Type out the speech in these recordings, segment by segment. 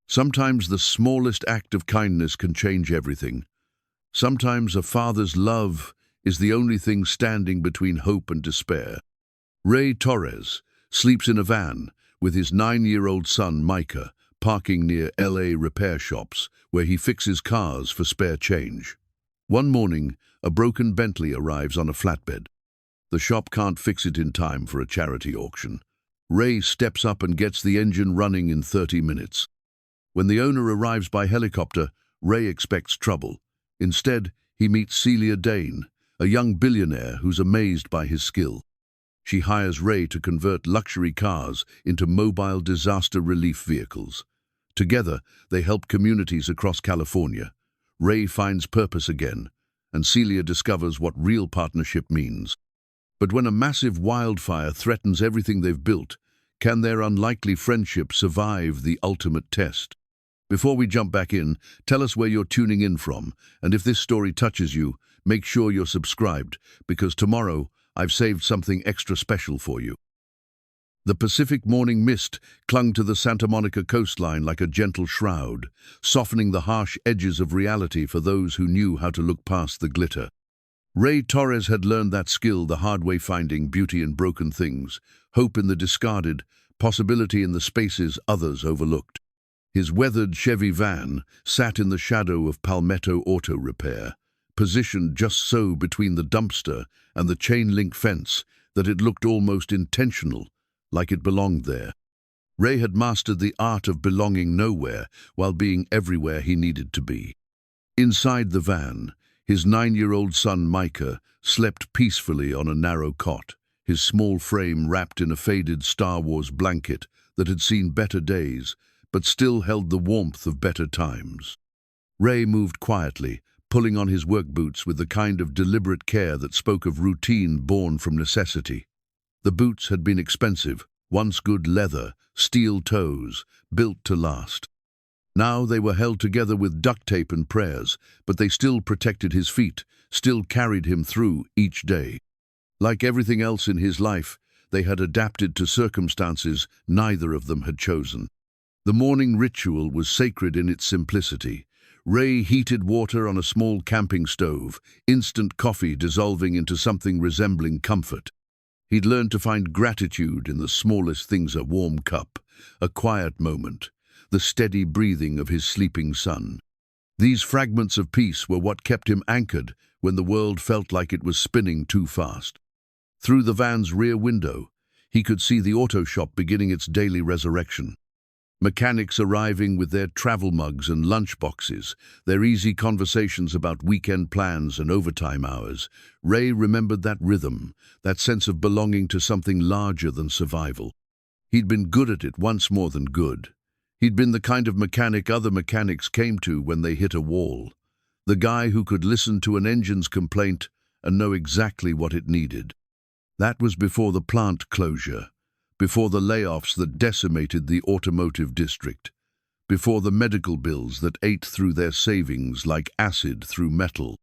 Sometimes the smallest act of kindness can change everything. Sometimes a father's love is the only thing standing between hope and despair. Ray Torres sleeps in a van with his 9-year-old son Micah, parking near LA repair shops where he fixes cars for spare change. One morning, a broken Bentley arrives on a flatbed. The shop can't fix it in time for a charity auction. Ray steps up and gets the engine running in 30 minutes. When the owner arrives by helicopter, Ray expects trouble. Instead, he meets Celia Dane, a young billionaire who's amazed by his skill. She hires Ray to convert luxury cars into mobile disaster relief vehicles. Together, they help communities across California. Ray finds purpose again, and Celia discovers what real partnership means. But when a massive wildfire threatens everything they've built, can their unlikely friendship survive the ultimate test? Before we jump back in, tell us where you're tuning in from, and if this story touches you, make sure you're subscribed, because tomorrow I've saved something extra special for you. The Pacific morning mist clung to the Santa Monica coastline like a gentle shroud, softening the harsh edges of reality for those who knew how to look past the glitter. Ray Torres had learned that skill the hard way, finding beauty in broken things, hope in the discarded, possibility in the spaces others overlooked. His weathered Chevy van sat in the shadow of Palmetto Auto Repair, positioned just so between the dumpster and the chain-link fence that it looked almost intentional, like it belonged there. Ray had mastered the art of belonging nowhere while being everywhere he needed to be. Inside the van, his 9-year-old son Micah slept peacefully on a narrow cot, his small frame wrapped in a faded Star Wars blanket that had seen better days, but still held the warmth of better times. Ray moved quietly, pulling on his work boots with the kind of deliberate care that spoke of routine born from necessity. The boots had been expensive, once good leather, steel toes, built to last. Now they were held together with duct tape and prayers, but they still protected his feet, still carried him through each day. Like everything else in his life, they had adapted to circumstances neither of them had chosen. The morning ritual was sacred in its simplicity. Ray heated water on a small camping stove, instant coffee dissolving into something resembling comfort. He'd learned to find gratitude in the smallest things: a warm cup, a quiet moment, the steady breathing of his sleeping son. These fragments of peace were what kept him anchored when the world felt like it was spinning too fast. Through the van's rear window, he could see the auto shop beginning its daily resurrection. Mechanics arriving with their travel mugs and lunch boxes, their easy conversations about weekend plans and overtime hours. Ray remembered that rhythm, that sense of belonging to something larger than survival. He'd been good at it once more than good. He'd been the kind of mechanic other mechanics came to when they hit a wall. The guy who could listen to an engine's complaint and know exactly what it needed. That was before the plant closure, before the layoffs that decimated the automotive district, before the medical bills that ate through their savings like acid through metal,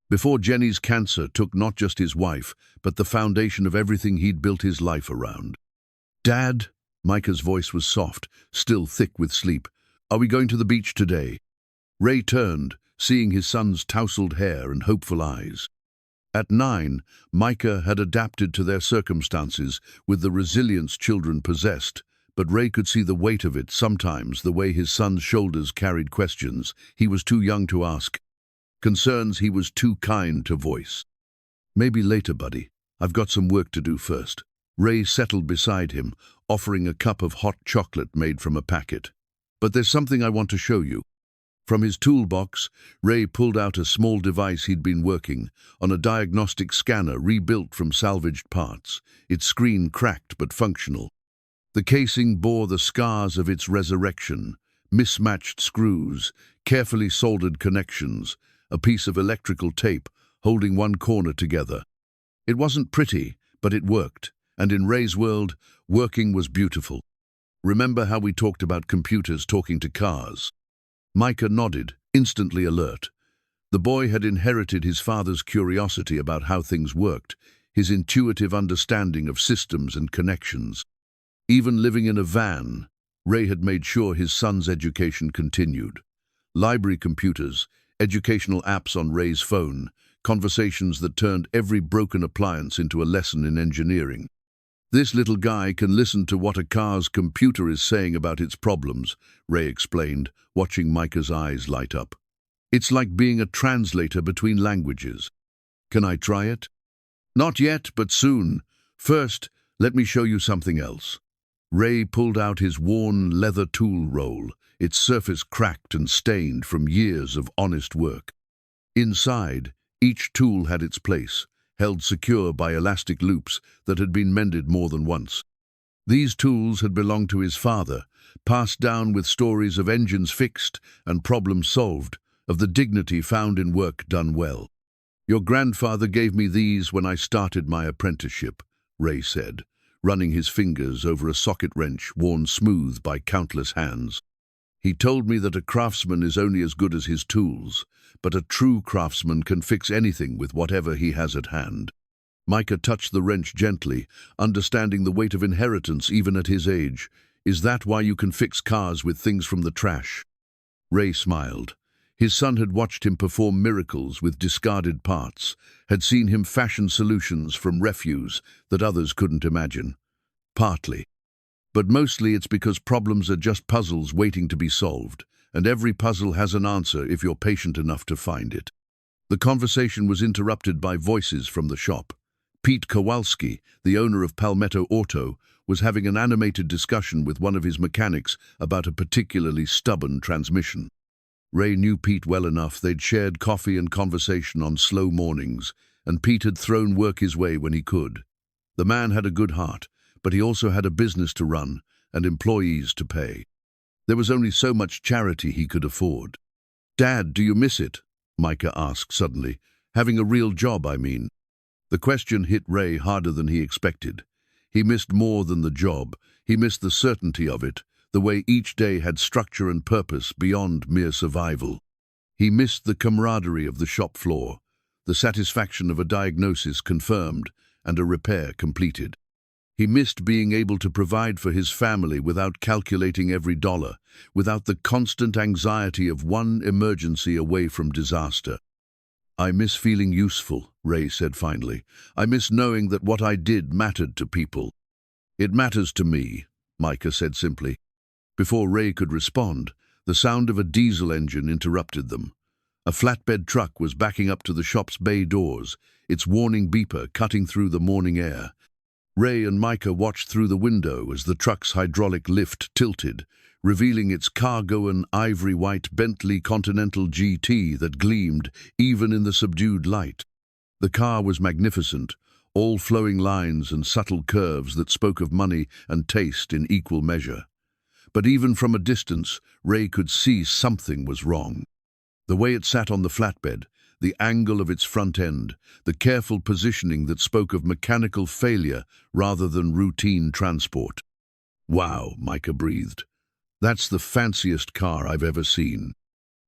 before Jenny's cancer took not just his wife, but the foundation of everything he'd built his life around. "Dad," Micah's voice was soft, still thick with sleep, "are we going to the beach today?" Ray turned, seeing his son's tousled hair and hopeful eyes. At 9, Micah had adapted to their circumstances with the resilience children possessed, but Ray could see the weight of it sometimes, the way his son's shoulders carried questions he was too young to ask, concerns he was too kind to voice. "Maybe later, buddy. I've got some work to do first." Ray settled beside him, offering a cup of hot chocolate made from a packet. "But there's something I want to show you." From his toolbox, Ray pulled out a small device he'd been working on, a diagnostic scanner rebuilt from salvaged parts, its screen cracked but functional. The casing bore the scars of its resurrection: mismatched screws, carefully soldered connections, a piece of electrical tape holding one corner together. It wasn't pretty, but it worked, and in Ray's world, working was beautiful. "Remember how we talked about computers talking to cars?" Micah nodded, instantly alert. The boy had inherited his father's curiosity about how things worked, his intuitive understanding of systems and connections. Even living in a van, Ray had made sure his son's education continued. Library computers, educational apps on Ray's phone, conversations that turned every broken appliance into a lesson in engineering. "This little guy can listen to what a car's computer is saying about its problems," Ray explained, watching Micah's eyes light up. "It's like being a translator between languages. Can I try it?" "Not yet, but soon. First, let me show you something else." Ray pulled out his worn leather tool roll, its surface cracked and stained from years of honest work. Inside, each tool had its place, held secure by elastic loops that had been mended more than once. These tools had belonged to his father, passed down with stories of engines fixed and problems solved, of the dignity found in work done well. "Your grandfather gave me these when I started my apprenticeship," Ray said, running his fingers over a socket wrench worn smooth by countless hands. "He told me that a craftsman is only as good as his tools, but a true craftsman can fix anything with whatever he has at hand." Micah touched the wrench gently, understanding the weight of inheritance even at his age. "Is that why you can fix cars with things from the trash?" Ray smiled. His son had watched him perform miracles with discarded parts, had seen him fashion solutions from refuse that others couldn't imagine. "Partly. But mostly it's because problems are just puzzles waiting to be solved, and every puzzle has an answer if you're patient enough to find it." The conversation was interrupted by voices from the shop. Pete Kowalski, the owner of Palmetto Auto, was having an animated discussion with one of his mechanics about a particularly stubborn transmission. Ray knew Pete well enough. They'd shared coffee and conversation on slow mornings, and Pete had thrown work his way when he could. The man had a good heart, but he also had a business to run and employees to pay. There was only so much charity he could afford. "Dad, do you miss it?" Micah asked suddenly. "Having a real job, I mean." The question hit Ray harder than he expected. He missed more than the job. He missed the certainty of it, the way each day had structure and purpose beyond mere survival. He missed the camaraderie of the shop floor, the satisfaction of a diagnosis confirmed and a repair completed. He missed being able to provide for his family without calculating every dollar, without the constant anxiety of one emergency away from disaster. "I miss feeling useful," Ray said finally. "I miss knowing that what I did mattered to people." "It matters to me," Micah said simply. Before Ray could respond, the sound of a diesel engine interrupted them. A flatbed truck was backing up to the shop's bay doors, its warning beeper cutting through the morning air. Ray and Micah watched through the window as the truck's hydraulic lift tilted, revealing its cargo an ivory-white Bentley Continental GT that gleamed even in the subdued light. The car was magnificent, all flowing lines and subtle curves that spoke of money and taste in equal measure. But even from a distance, Ray could see something was wrong. The way it sat on the flatbed, the angle of its front end, the careful positioning that spoke of mechanical failure rather than routine transport. "Wow," Micah breathed. "That's the fanciest car I've ever seen."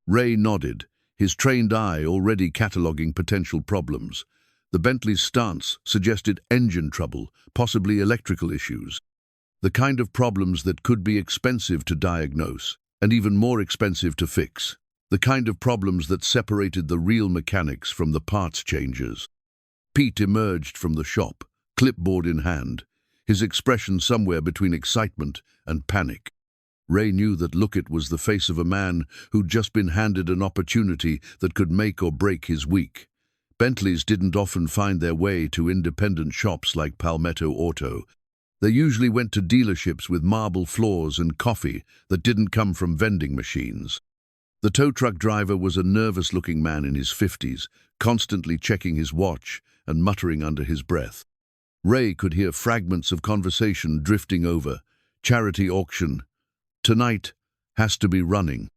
Ray nodded, his trained eye already cataloguing potential problems. The Bentley's stance suggested engine trouble, possibly electrical issues. The kind of problems that could be expensive to diagnose, and even more expensive to fix. The kind of problems that separated the real mechanics from the parts changers. Pete emerged from the shop, clipboard in hand, his expression somewhere between excitement and panic. Ray knew that Lookit was the face of a man who'd just been handed an opportunity that could make or break his week. Bentleys didn't often find their way to independent shops like Palmetto Auto. They usually went to dealerships with marble floors and coffee that didn't come from vending machines. The tow truck driver was a nervous-looking man in his 50s, constantly checking his watch and muttering under his breath. Ray could hear fragments of conversation drifting over. Charity auction. Tonight has to be running.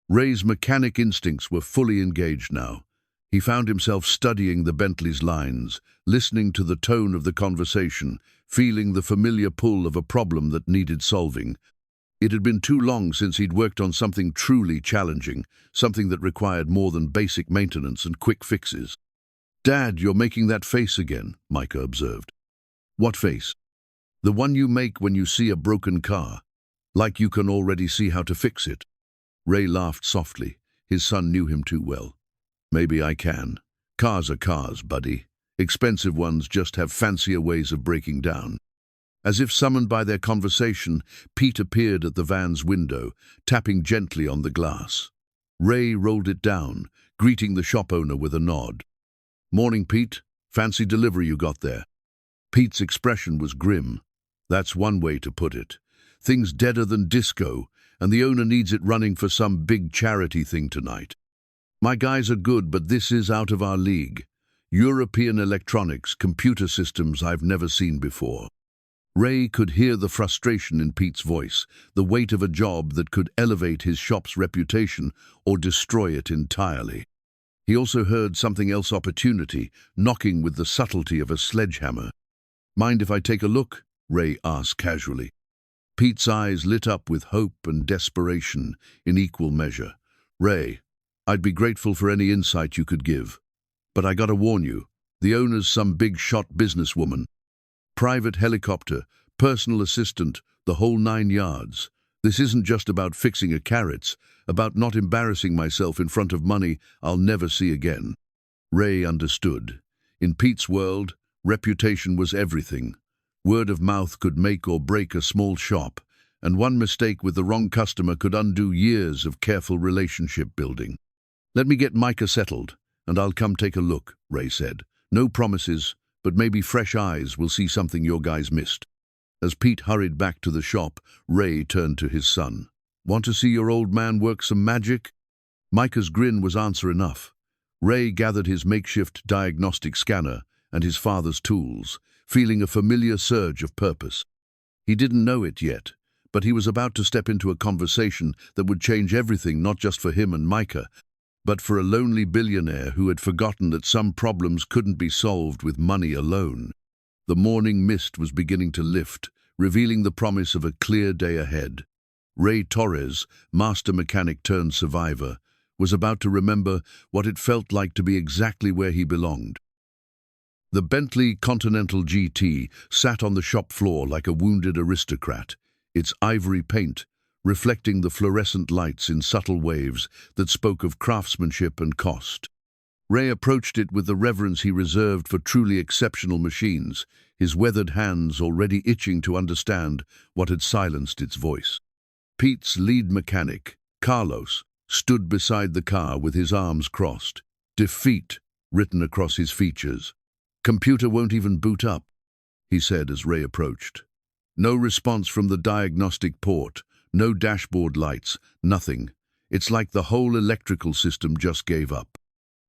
Ray's mechanic instincts were fully engaged now. He found himself studying the Bentley's lines, listening to the tone of the conversation, feeling the familiar pull of a problem that needed solving. It had been too long since he'd worked on something truly challenging, something that required more than basic maintenance and quick fixes. "Dad, you're making that face again," Micah observed. "What face?" "The one you make when you see a broken car." Like you can already see how to fix it. Ray laughed softly. His son knew him too well. Maybe I can. Cars are cars, buddy. Expensive ones just have fancier ways of breaking down. As if summoned by their conversation, Pete appeared at the van's window, tapping gently on the glass. Ray rolled it down, greeting the shop owner with a nod. "Morning, Pete. Fancy delivery you got there." Pete's expression was grim. That's one way to put it. Things deader than disco, and the owner needs it running for some big charity thing tonight. My guys are good, but this is out of our league. European electronics, computer systems I've never seen before. Ray could hear the frustration in Pete's voice, the weight of a job that could elevate his shop's reputation or destroy it entirely. He also heard something else: opportunity, knocking with the subtlety of a sledgehammer. "Mind if I take a look?" Ray asked casually. Pete's eyes lit up with hope and desperation in equal measure. "Ray, I'd be grateful for any insight you could give. But I gotta warn you, the owner's some big-shot businesswoman. Private helicopter, personal assistant, the whole 9 yards. This isn't just about fixing a carrots, about not embarrassing myself in front of money I'll never see again." Ray understood. In Pete's world, reputation was everything. Word of mouth could make or break a small shop, and one mistake with the wrong customer could undo years of careful relationship building. "Let me get Micah settled, and I'll come take a look," Ray said. "No promises, but maybe fresh eyes will see something your guys missed." As Pete hurried back to the shop, Ray turned to his son. "Want to see your old man work some magic?" Micah's grin was answer enough. Ray gathered his makeshift diagnostic scanner and his father's tools, feeling a familiar surge of purpose. He didn't know it yet, but he was about to step into a conversation that would change everything, not just for him and Micah, but for a lonely billionaire who had forgotten that some problems couldn't be solved with money alone. The morning mist was beginning to lift, revealing the promise of a clear day ahead. Ray Torres, master mechanic turned survivor, was about to remember what it felt like to be exactly where he belonged. The Bentley Continental GT sat on the shop floor like a wounded aristocrat, its ivory paint reflecting the fluorescent lights in subtle waves that spoke of craftsmanship and cost. Ray approached it with the reverence he reserved for truly exceptional machines, his weathered hands already itching to understand what had silenced its voice. Pete's lead mechanic, Carlos, stood beside the car with his arms crossed, defeat written across his features. "Computer won't even boot up," he said as Ray approached. "No response from the diagnostic port, no dashboard lights, nothing. It's like the whole electrical system just gave up."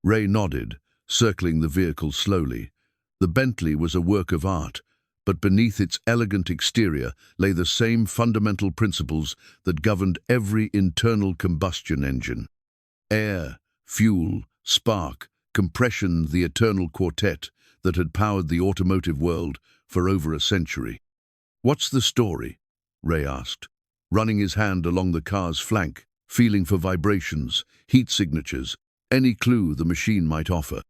Ray nodded, circling the vehicle slowly. The Bentley was a work of art, but beneath its elegant exterior lay the same fundamental principles that governed every internal combustion engine. Air, fuel, spark, compression, the eternal quartet that had powered the automotive world for over a century. "What's the story?" Ray asked, running his hand along the car's flank, feeling for vibrations, heat signatures, any clue the machine might offer.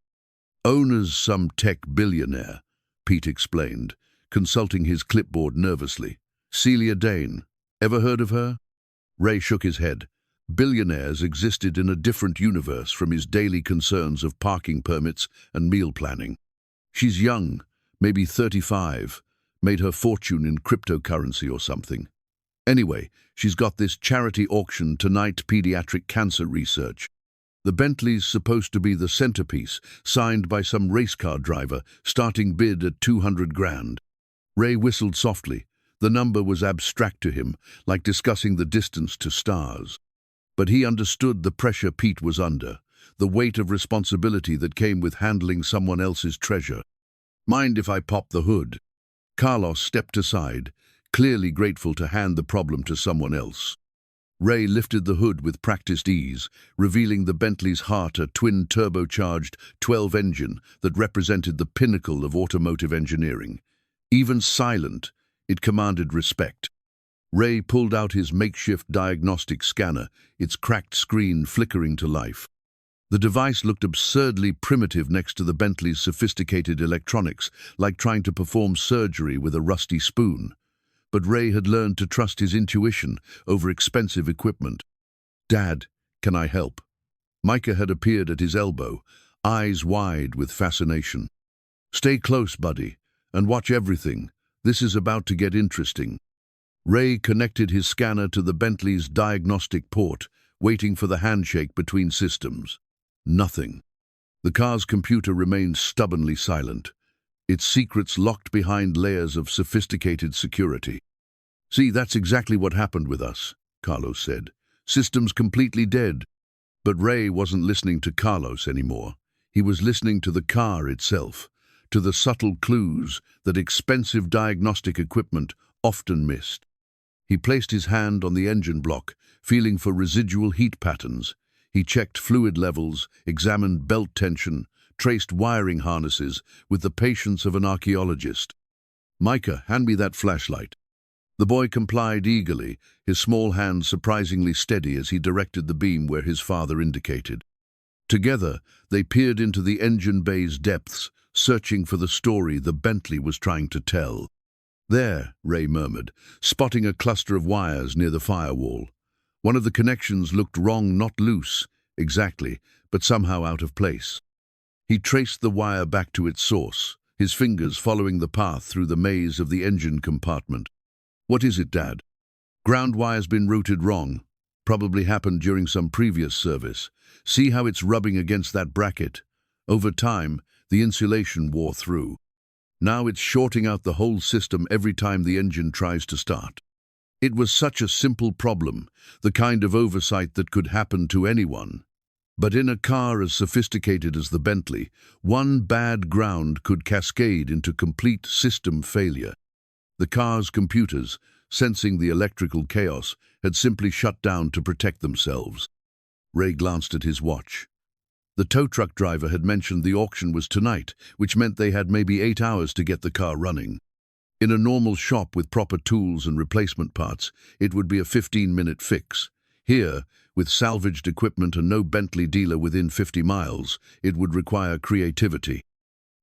"Owner's some tech billionaire," Pete explained, consulting his clipboard nervously. "Celia Dane. Ever heard of her?" Ray shook his head. Billionaires existed in a different universe from his daily concerns of parking permits and meal planning. "She's young, maybe 35, made her fortune in cryptocurrency or something. Anyway, she's got this charity auction tonight, pediatric cancer research. The Bentley's supposed to be the centerpiece, signed by some race car driver, starting bid at 200 grand. Ray whistled softly. The number was abstract to him, like discussing the distance to stars. But he understood the pressure Pete was under, the weight of responsibility that came with handling someone else's treasure. "Mind if I pop the hood?" Carlos stepped aside, clearly grateful to hand the problem to someone else. Ray lifted the hood with practiced ease, revealing the Bentley's heart, a twin-turbocharged 12 engine that represented the pinnacle of automotive engineering. Even silent, it commanded respect. Ray pulled out his makeshift diagnostic scanner, its cracked screen flickering to life. The device looked absurdly primitive next to the Bentley's sophisticated electronics, like trying to perform surgery with a rusty spoon. but Ray had learned to trust his intuition over expensive equipment. "Dad, can I help?" Micah had appeared at his elbow, eyes wide with fascination. "Stay close, buddy, and watch everything. This is about to get interesting." Ray connected his scanner to the Bentley's diagnostic port, waiting for the handshake between systems. Nothing. The car's computer remained stubbornly silent, its secrets locked behind layers of sophisticated security. "See, that's exactly what happened with us," Carlos said. "Systems completely dead." But Ray wasn't listening to Carlos anymore. He was listening to the car itself, to the subtle clues that expensive diagnostic equipment often missed. He placed his hand on the engine block, feeling for residual heat patterns. He checked fluid levels, examined belt tension, traced wiring harnesses with the patience of an archaeologist. "Micah, hand me that flashlight." The boy complied eagerly, his small hand surprisingly steady as he directed the beam where his father indicated. Together, they peered into the engine bay's depths, searching for the story the Bentley was trying to tell. "There," Ray murmured, spotting a cluster of wires near the firewall. One of the connections looked wrong, not loose, exactly, but somehow out of place. He traced the wire back to its source, his fingers following the path through the maze of the engine compartment. "What is it, Dad?" "Ground wire's been routed wrong. Probably happened during some previous service. See how it's rubbing against that bracket? Over time, the insulation wore through. Now it's shorting out the whole system every time the engine tries to start." It was such a simple problem, the kind of oversight that could happen to anyone. But in a car as sophisticated as the Bentley, one bad ground could cascade into complete system failure. The car's computers, sensing the electrical chaos, had simply shut down to protect themselves. Ray glanced at his watch. The tow truck driver had mentioned the auction was tonight, which meant they had maybe 8 hours to get the car running. In a normal shop with proper tools and replacement parts, it would be a 15-minute fix. Here, with salvaged equipment and no Bentley dealer within 50 miles, it would require creativity.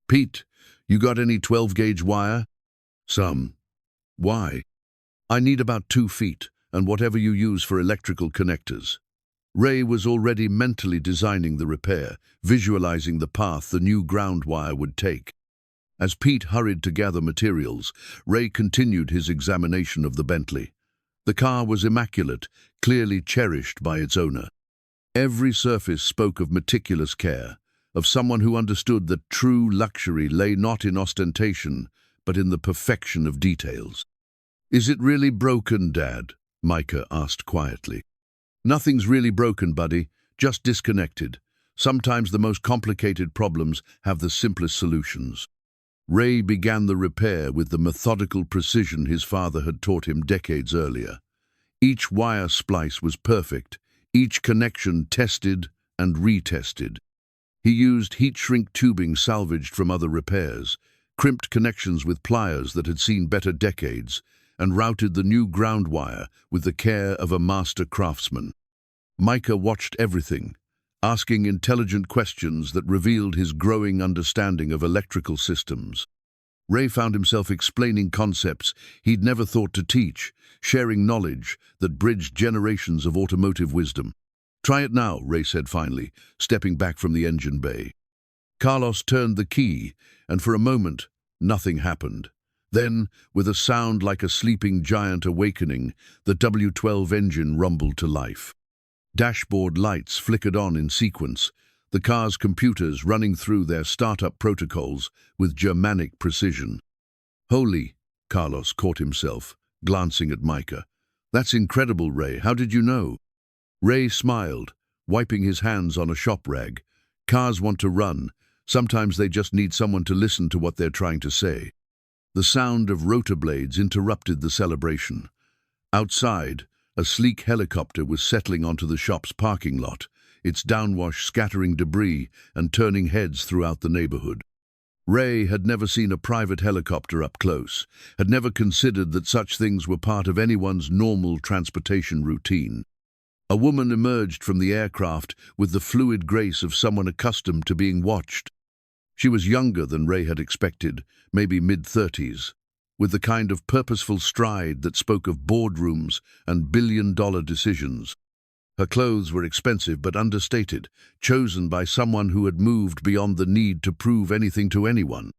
"Pete, you got any 12-gauge wire?" "Some." "Why?" "I need about 2 feet, and whatever you use for electrical connectors." Ray was already mentally designing the repair, visualizing the path the new ground wire would take. As Pete hurried to gather materials, Ray continued his examination of the Bentley. The car was immaculate, clearly cherished by its owner. Every surface spoke of meticulous care, of someone who understood that true luxury lay not in ostentation, but in the perfection of details. "Is it really broken, Dad?" Micah asked quietly. "Nothing's really broken, buddy, just disconnected. Sometimes the most complicated problems have the simplest solutions." Ray began the repair with the methodical precision his father had taught him decades earlier. Each wire splice was perfect, each connection tested and retested. He used heat-shrink tubing salvaged from other repairs, crimped connections with pliers that had seen better decades, and routed the new ground wire with the care of a master craftsman. Micah watched everything, asking intelligent questions that revealed his growing understanding of electrical systems. Ray found himself explaining concepts he'd never thought to teach, sharing knowledge that bridged generations of automotive wisdom. "Try it now," Ray said finally, stepping back from the engine bay. Carlos turned the key, and for a moment, nothing happened. Then, with a sound like a sleeping giant awakening, the W12 engine rumbled to life. Dashboard lights flickered on in sequence, the car's computers running through their startup protocols with Germanic precision. "Holy," Carlos caught himself, glancing at Micah. "That's incredible, Ray. How did you know?" Ray smiled, wiping his hands on a shop rag. "Cars want to run. Sometimes they just need someone to listen to what they're trying to say." The sound of rotor blades interrupted the celebration. Outside, a sleek helicopter was settling onto the shop's parking lot, its downwash scattering debris and turning heads throughout the neighborhood. Ray had never seen a private helicopter up close, had never considered that such things were part of anyone's normal transportation routine. A woman emerged from the aircraft with the fluid grace of someone accustomed to being watched. She was younger than Ray had expected, maybe mid-30s. with the kind of purposeful stride that spoke of boardrooms and billion-dollar decisions. Her clothes were expensive but understated, chosen by someone who had moved beyond the need to prove anything to anyone.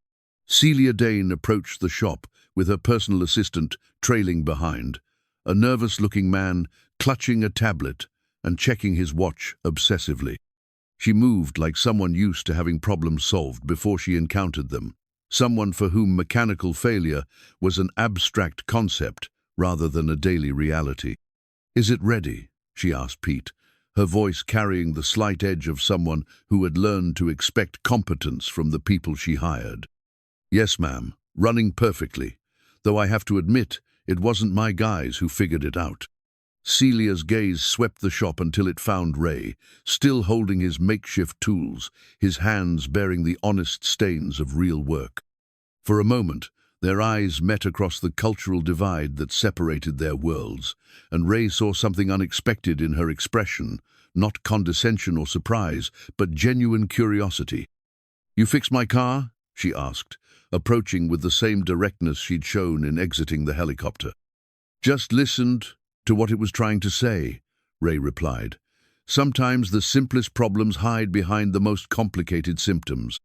Celia Dane approached the shop, with her personal assistant trailing behind, a nervous-looking man clutching a tablet and checking his watch obsessively. She moved like someone used to having problems solved before she encountered them, someone for whom mechanical failure was an abstract concept rather than a daily reality. "Is it ready?" she asked Pete, her voice carrying the slight edge of someone who had learned to expect competence from the people she hired. "Yes, ma'am, running perfectly, though I have to admit it wasn't my guys who figured it out." Celia's gaze swept the shop until it found Ray, still holding his makeshift tools, his hands bearing the honest stains of real work. For a moment, their eyes met across the cultural divide that separated their worlds, and Ray saw something unexpected in her expression, not condescension or surprise, but genuine curiosity. "You fixed my car?" she asked, approaching with the same directness she'd shown in exiting the helicopter. "Just listened to what it was trying to say," Ray replied. "Sometimes the simplest problems hide behind the most complicated symptoms."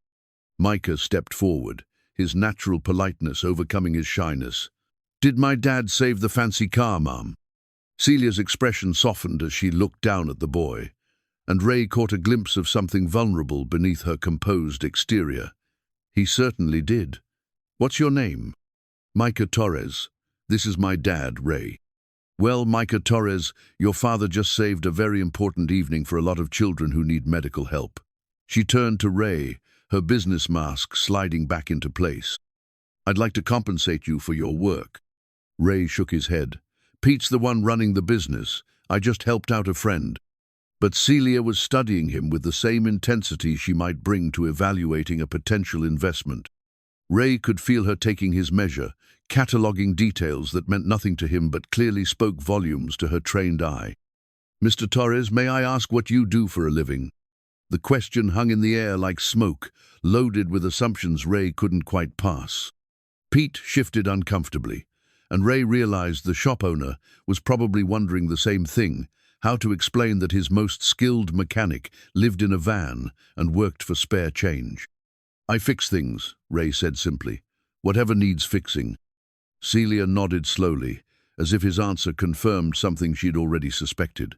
Micah stepped forward, his natural politeness overcoming his shyness. "Did my dad save the fancy car, Mom?" Celia's expression softened as she looked down at the boy, and Ray caught a glimpse of something vulnerable beneath her composed exterior. "He certainly did. What's your name?" "Micah Torres. This is my dad, Ray." "Well, Micah Torres, your father just saved a very important evening for a lot of children who need medical help." She turned to Ray, her business mask sliding back into place. "I'd like to compensate you for your work." Ray shook his head. "Pete's the one running the business. I just helped out a friend." But Celia was studying him with the same intensity she might bring to evaluating a potential investment. Ray could feel her taking his measure, cataloguing details that meant nothing to him but clearly spoke volumes to her trained eye. "Mr. Torres, may I ask what you do for a living?" The question hung in the air like smoke, loaded with assumptions Ray couldn't quite pass. Pete shifted uncomfortably, and Ray realized the shop owner was probably wondering the same thing, how to explain that his most skilled mechanic lived in a van and worked for spare change. "I fix things," Ray said simply. "Whatever needs fixing." Celia nodded slowly, as if his answer confirmed something she'd already suspected.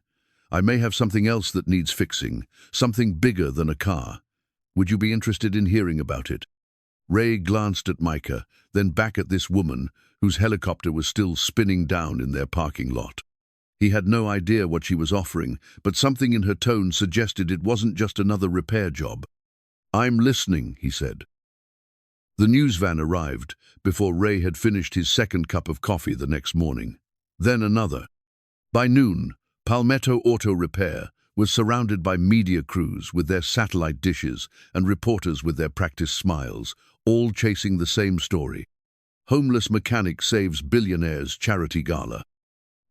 "I may have something else that needs fixing, something bigger than a car. Would you be interested in hearing about it?" Ray glanced at Micah, then back at this woman, whose helicopter was still spinning down in their parking lot. He had no idea what she was offering, but something in her tone suggested it wasn't just another repair job. "I'm listening," he said. The news van arrived before Ray had finished his second cup of coffee the next morning. Then another. By noon, Palmetto Auto Repair was surrounded by media crews with their satellite dishes and reporters with their practiced smiles, all chasing the same story. Homeless mechanic saves billionaire's charity gala.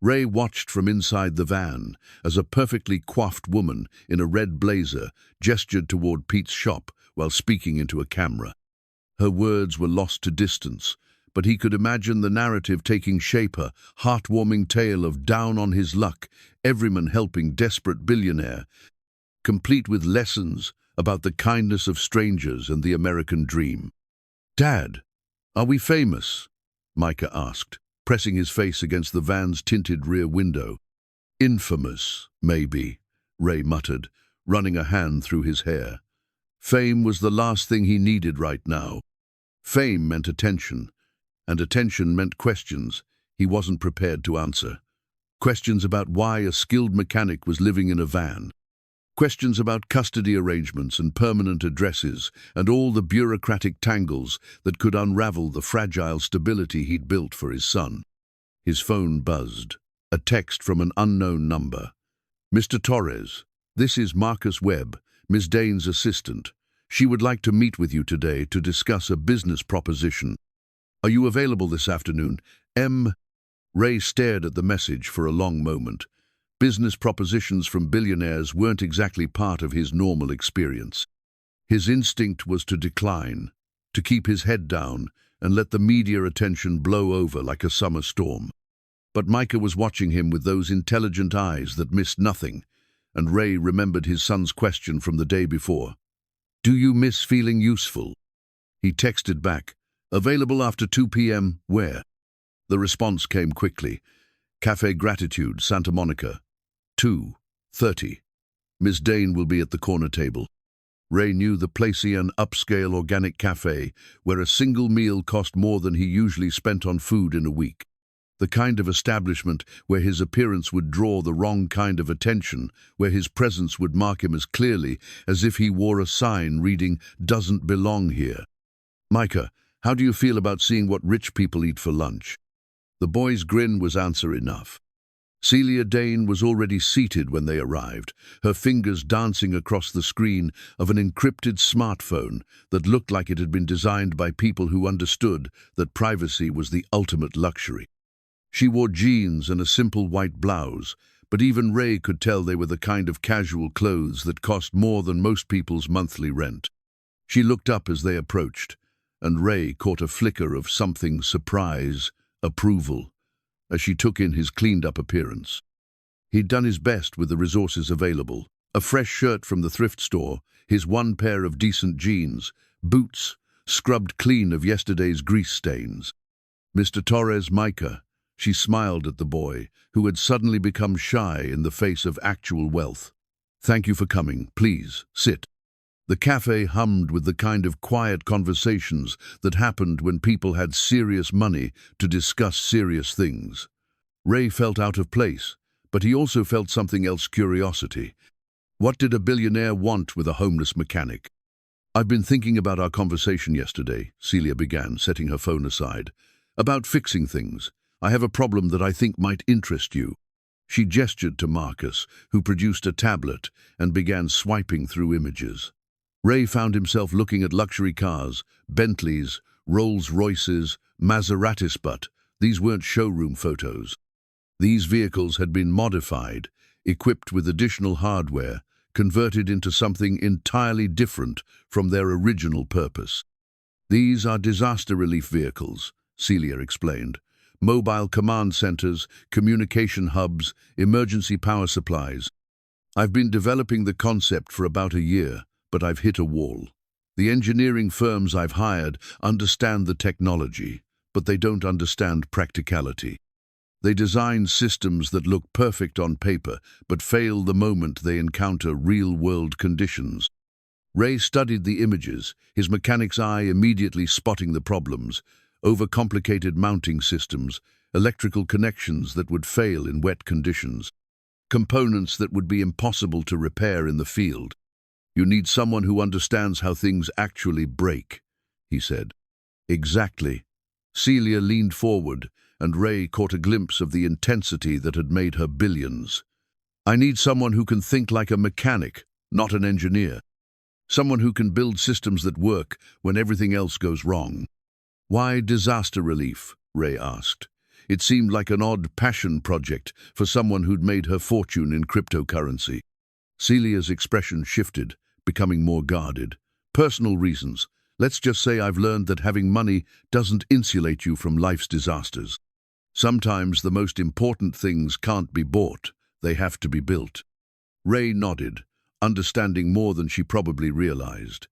Ray watched from inside the van as a perfectly coiffed woman in a red blazer gestured toward Pete's shop while speaking into a camera. Her words were lost to distance, but he could imagine the narrative taking shape, a heartwarming tale of down on his luck, everyman helping desperate billionaire, complete with lessons about the kindness of strangers and the American dream. "Dad, are we famous?" Micah asked, pressing his face against the van's tinted rear window. "Infamous, maybe," Ray muttered, running a hand through his hair. Fame was the last thing he needed right now. Fame meant attention, and attention meant questions he wasn't prepared to answer. Questions about why a skilled mechanic was living in a van. Questions about custody arrangements and permanent addresses and all the bureaucratic tangles that could unravel the fragile stability he'd built for his son. His phone buzzed. A text from an unknown number. "Mr. Torres, this is Marcus Webb, Miss Dane's assistant. She would like to meet with you today to discuss a business proposition. Are you available this afternoon? M." Ray stared at the message for a long moment. Business propositions from billionaires weren't exactly part of his normal experience. His instinct was to decline, to keep his head down, and let the media attention blow over like a summer storm. But Micah was watching him with those intelligent eyes that missed nothing, and Ray remembered his son's question from the day before. "Do you miss feeling useful?" He texted back, "Available after 2 p.m. Where?" The response came quickly. "Cafe Gratitude, Santa Monica. 2:30. Miss Dane will be at the corner table." Ray knew the placey and upscale organic cafe where a single meal cost more than he usually spent on food in a week. The kind of establishment where his appearance would draw the wrong kind of attention, where his presence would mark him as clearly as if he wore a sign reading, "Doesn't belong here." "Micah, how do you feel about seeing what rich people eat for lunch?" The boy's grin was answer enough. Celia Dane was already seated when they arrived, her fingers dancing across the screen of an encrypted smartphone that looked like it had been designed by people who understood that privacy was the ultimate luxury. She wore jeans and a simple white blouse, but even Ray could tell they were the kind of casual clothes that cost more than most people's monthly rent. She looked up as they approached, and Ray caught a flicker of something surprise, approval, as she took in his cleaned-up appearance. He'd done his best with the resources available. A fresh shirt from the thrift store, his one pair of decent jeans, boots, scrubbed clean of yesterday's grease stains. "Mr. Torres, Micah," she smiled at the boy, who had suddenly become shy in the face of actual wealth. "Thank you for coming. Please, sit." The cafe hummed with the kind of quiet conversations that happened when people had serious money to discuss serious things. Ray felt out of place, but he also felt something else: curiosity. What did a billionaire want with a homeless mechanic? "I've been thinking about our conversation yesterday," Celia began, setting her phone aside. "About fixing things. I have a problem that I think might interest you." She gestured to Marcus, who produced a tablet and began swiping through images. Ray found himself looking at luxury cars, Bentleys, Rolls-Royces, Maseratis, but these weren't showroom photos. These vehicles had been modified, equipped with additional hardware, converted into something entirely different from their original purpose. "These are disaster relief vehicles," Celia explained. "Mobile command centers, communication hubs, emergency power supplies. I've been developing the concept for about a year, but I've hit a wall. The engineering firms I've hired understand the technology, but they don't understand practicality. They design systems that look perfect on paper, but fail the moment they encounter real-world conditions." Ray studied the images, his mechanic's eye immediately spotting the problems: overcomplicated mounting systems, electrical connections that would fail in wet conditions, components that would be impossible to repair in the field. "You need someone who understands how things actually break," he said. "Exactly." Celia leaned forward, and Ray caught a glimpse of the intensity that had made her billions. "I need someone who can think like a mechanic, not an engineer. Someone who can build systems that work when everything else goes wrong." "Why disaster relief?" Ray asked. It seemed like an odd passion project for someone who'd made her fortune in cryptocurrency. Celia's expression shifted, becoming more guarded. "Personal reasons. Let's just say I've learned that having money doesn't insulate you from life's disasters. Sometimes the most important things can't be bought, they have to be built." Ray nodded, understanding more than she probably realized.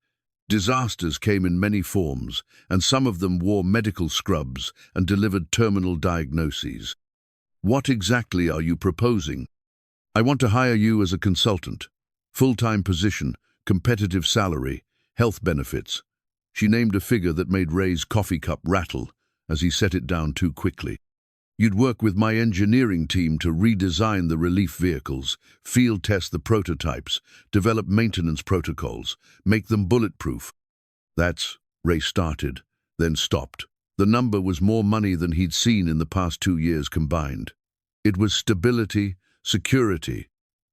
Disasters came in many forms, and some of them wore medical scrubs and delivered terminal diagnoses. "What exactly are you proposing?" "I want to hire you as a consultant. Full-time position, competitive salary, health benefits." She named a figure that made Ray's coffee cup rattle as he set it down too quickly. "You'd work with my engineering team to redesign the relief vehicles, field test the prototypes, develop maintenance protocols, make them bulletproof." "That's," Ray started, then stopped. The number was more money than he'd seen in the past 2 years combined. It was stability, security,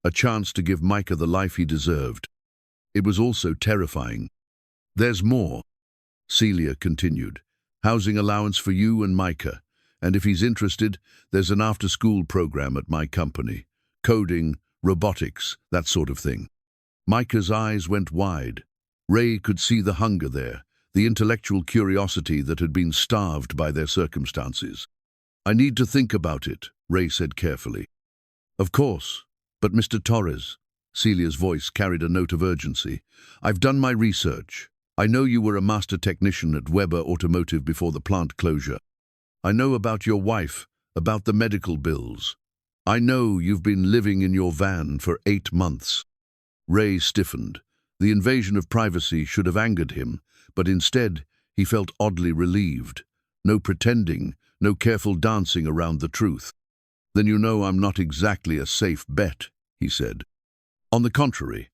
a chance to give Micah the life he deserved. It was also terrifying. "There's more," Celia continued. "Housing allowance for you and Micah. And if he's interested, there's an after-school program at my company. Coding, robotics, that sort of thing." Micah's eyes went wide. Ray could see the hunger there, the intellectual curiosity that had been starved by their circumstances. "I need to think about it," Ray said carefully. "Of course, but Mr. Torres," Celia's voice carried a note of urgency, "I've done my research. I know you were a master technician at Weber Automotive before the plant closure. I know about your wife, about the medical bills. I know you've been living in your van for 8 months. Ray stiffened. The invasion of privacy should have angered him, but instead he felt oddly relieved. No pretending, no careful dancing around the truth. "Then you know I'm not exactly a safe bet," he said. "On the contrary,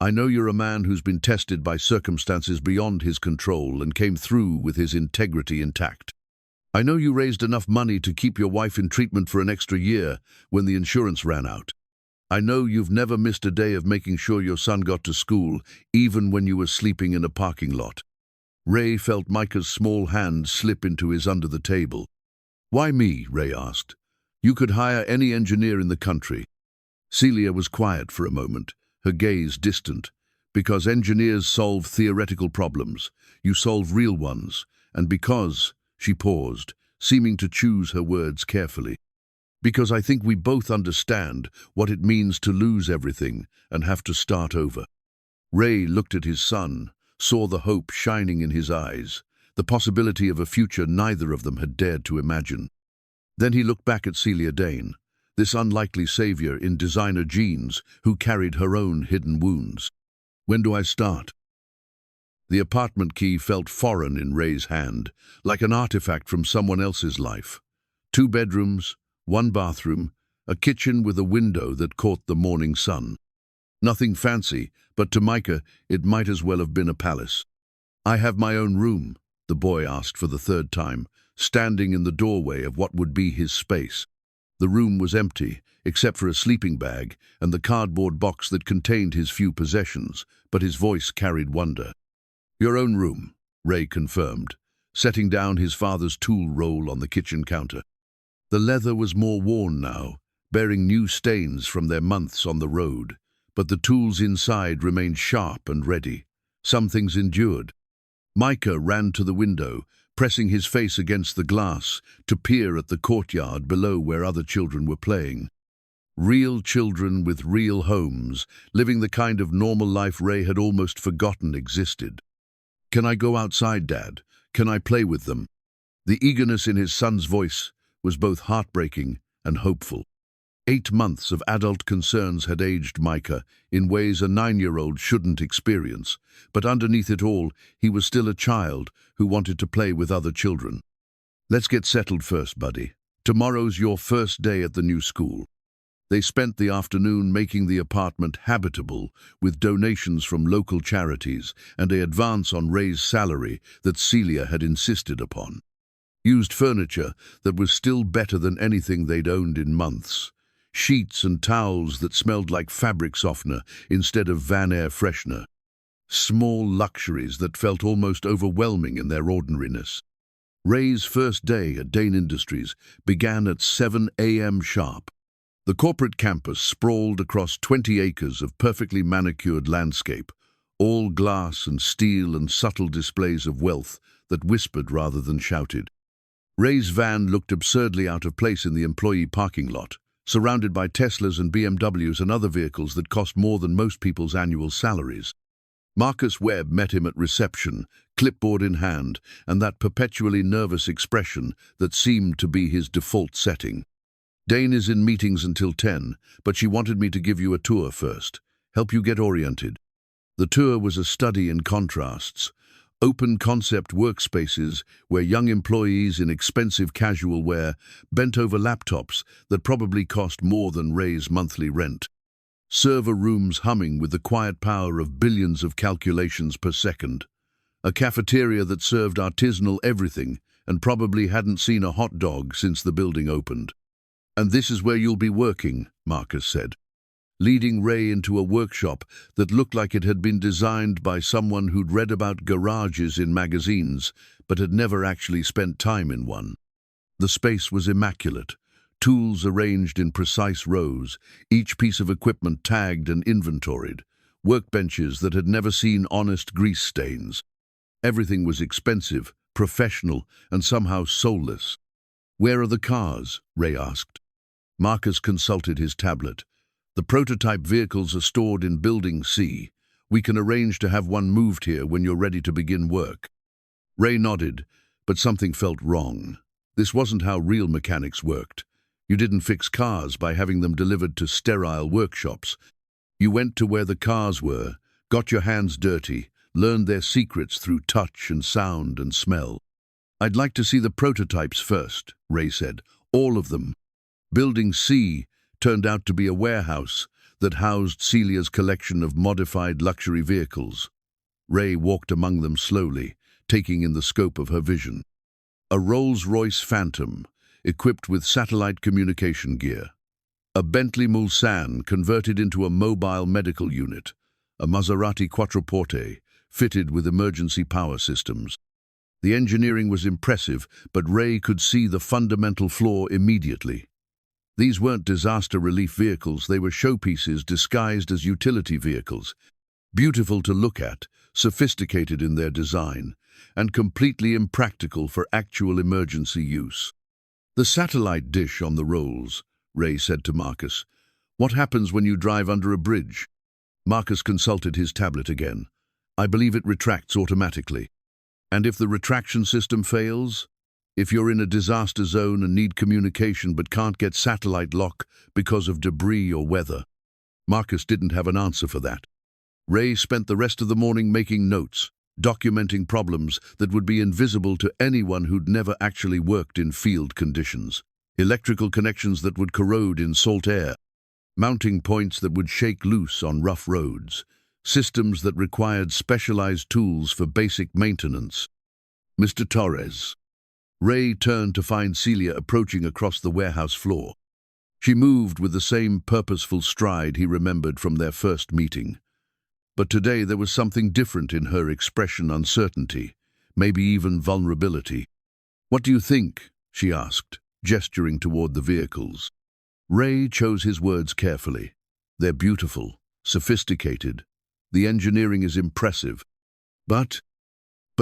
I know you're a man who's been tested by circumstances beyond his control and came through with his integrity intact. I know you raised enough money to keep your wife in treatment for an extra year when the insurance ran out. I know you've never missed a day of making sure your son got to school, even when you were sleeping in a parking lot." Ray felt Micah's small hand slip into his under the table. "Why me?" Ray asked. "You could hire any engineer in the country." Celia was quiet for a moment, her gaze distant. "Because engineers solve theoretical problems. You solve real ones. And because—" she paused, seeming to choose her words carefully. "Because I think we both understand what it means to lose everything and have to start over." Ray looked at his son, saw the hope shining in his eyes, the possibility of a future neither of them had dared to imagine. Then he looked back at Celia Dane, this unlikely savior in designer jeans who carried her own hidden wounds. "When do I start?" The apartment key felt foreign in Ray's hand, like an artifact from someone else's life. 2 bedrooms, 1 bathroom, a kitchen with a window that caught the morning sun. Nothing fancy, but to Micah it might as well have been a palace. "I have my own room," the boy asked for the 3rd time, standing in the doorway of what would be his space. The room was empty, except for a sleeping bag and the cardboard box that contained his few possessions, but his voice carried wonder. "Your own room," Ray confirmed, setting down his father's tool roll on the kitchen counter. The leather was more worn now, bearing new stains from their months on the road, but the tools inside remained sharp and ready. Some things endured. Micah ran to the window, pressing his face against the glass to peer at the courtyard below where other children were playing. Real children with real homes, living the kind of normal life Ray had almost forgotten existed. "Can I go outside, Dad? Can I play with them?" The eagerness in his son's voice was both heartbreaking and hopeful. 8 months of adult concerns had aged Micah in ways a 9-year-old shouldn't experience, but underneath it all, he was still a child who wanted to play with other children. "Let's get settled first, buddy. Tomorrow's your first day at the new school." They spent the afternoon making the apartment habitable with donations from local charities and an advance on Ray's salary that Celia had insisted upon. Used furniture that was still better than anything they'd owned in months. Sheets and towels that smelled like fabric softener instead of Van Air freshener. Small luxuries that felt almost overwhelming in their ordinariness. Ray's first day at Dane Industries began at 7 a.m. sharp. The corporate campus sprawled across 20 acres of perfectly manicured landscape, all glass and steel and subtle displays of wealth that whispered rather than shouted. Ray's van looked absurdly out of place in the employee parking lot, surrounded by Teslas and BMWs and other vehicles that cost more than most people's annual salaries. Marcus Webb met him at reception, clipboard in hand, and that perpetually nervous expression that seemed to be his default setting. "Dane is in meetings until 10, but she wanted me to give you a tour first, help you get oriented." The tour was a study in contrasts. Open-concept workspaces where young employees in expensive casual wear bent over laptops that probably cost more than Ray's monthly rent. Server rooms humming with the quiet power of billions of calculations per second. A cafeteria that served artisanal everything and probably hadn't seen a hot dog since the building opened. "And this is where you'll be working," Marcus said, leading Ray into a workshop that looked like it had been designed by someone who'd read about garages in magazines but had never actually spent time in one. The space was immaculate, tools arranged in precise rows, each piece of equipment tagged and inventoried, workbenches that had never seen honest grease stains. Everything was expensive, professional, and somehow soulless. "Where are the cars?" Ray asked. Marcus consulted his tablet. "The prototype vehicles are stored in Building C. We can arrange to have one moved here when you're ready to begin work." Ray nodded, but something felt wrong. This wasn't how real mechanics worked. You didn't fix cars by having them delivered to sterile workshops. You went to where the cars were, got your hands dirty, learned their secrets through touch and sound and smell. "I'd like to see the prototypes first," Ray said. "All of them." Building C turned out to be a warehouse that housed Celia's collection of modified luxury vehicles. Ray walked among them slowly, taking in the scope of her vision. A Rolls-Royce Phantom, equipped with satellite communication gear. A Bentley Mulsanne converted into a mobile medical unit. A Maserati Quattroporte, fitted with emergency power systems. The engineering was impressive, but Ray could see the fundamental flaw immediately. These weren't disaster relief vehicles, they were showpieces disguised as utility vehicles. Beautiful to look at, sophisticated in their design, and completely impractical for actual emergency use. "The satellite dish on the rolls," Ray said to Marcus. "What happens when you drive under a bridge?" Marcus consulted his tablet again. "I believe it retracts automatically." "And if the retraction system fails? If you're in a disaster zone and need communication but can't get satellite lock because of debris or weather?" Marcus didn't have an answer for that. Ray spent the rest of the morning making notes, documenting problems that would be invisible to anyone who'd never actually worked in field conditions. Electrical connections that would corrode in salt air, mounting points that would shake loose on rough roads, systems that required specialized tools for basic maintenance. "Mr. Torres." Ray turned to find Celia approaching across the warehouse floor. She moved with the same purposeful stride he remembered from their first meeting. But today there was something different in her expression: uncertainty, maybe even vulnerability. "What do you think?" she asked, gesturing toward the vehicles. Ray chose his words carefully. "They're beautiful, sophisticated. The engineering is impressive. But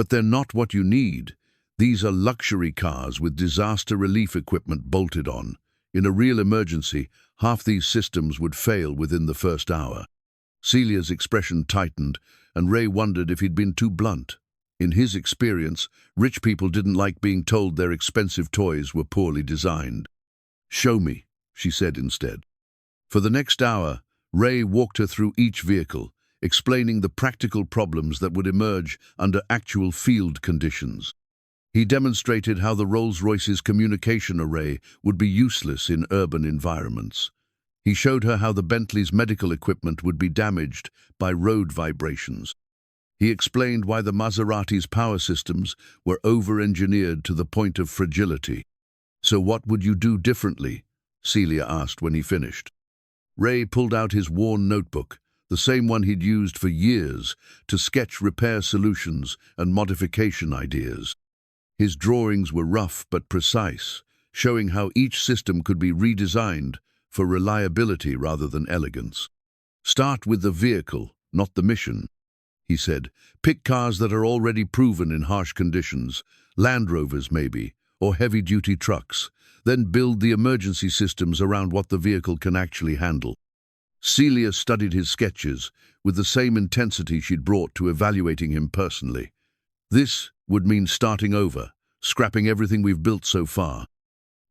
they're not what you need. These are luxury cars with disaster relief equipment bolted on. In a real emergency, half these systems would fail within the first hour." Celia's expression tightened, and Ray wondered if he'd been too blunt. In his experience, rich people didn't like being told their expensive toys were poorly designed. "Show me," she said instead. For the next hour, Ray walked her through each vehicle, explaining the practical problems that would emerge under actual field conditions. He demonstrated how the Rolls-Royce's communication array would be useless in urban environments. He showed her how the Bentley's medical equipment would be damaged by road vibrations. He explained why the Maserati's power systems were over-engineered to the point of fragility. "So what would you do differently?" Celia asked when he finished. Ray pulled out his worn notebook, the same one he'd used for years to sketch repair solutions and modification ideas. His drawings were rough but precise, showing how each system could be redesigned for reliability rather than elegance. "Start with the vehicle, not the mission," he said. "Pick cars that are already proven in harsh conditions, Land Rovers maybe, or heavy-duty trucks. Then build the emergency systems around what the vehicle can actually handle." Celia studied his sketches with the same intensity she'd brought to evaluating him personally. "This would mean starting over, scrapping everything we've built so far."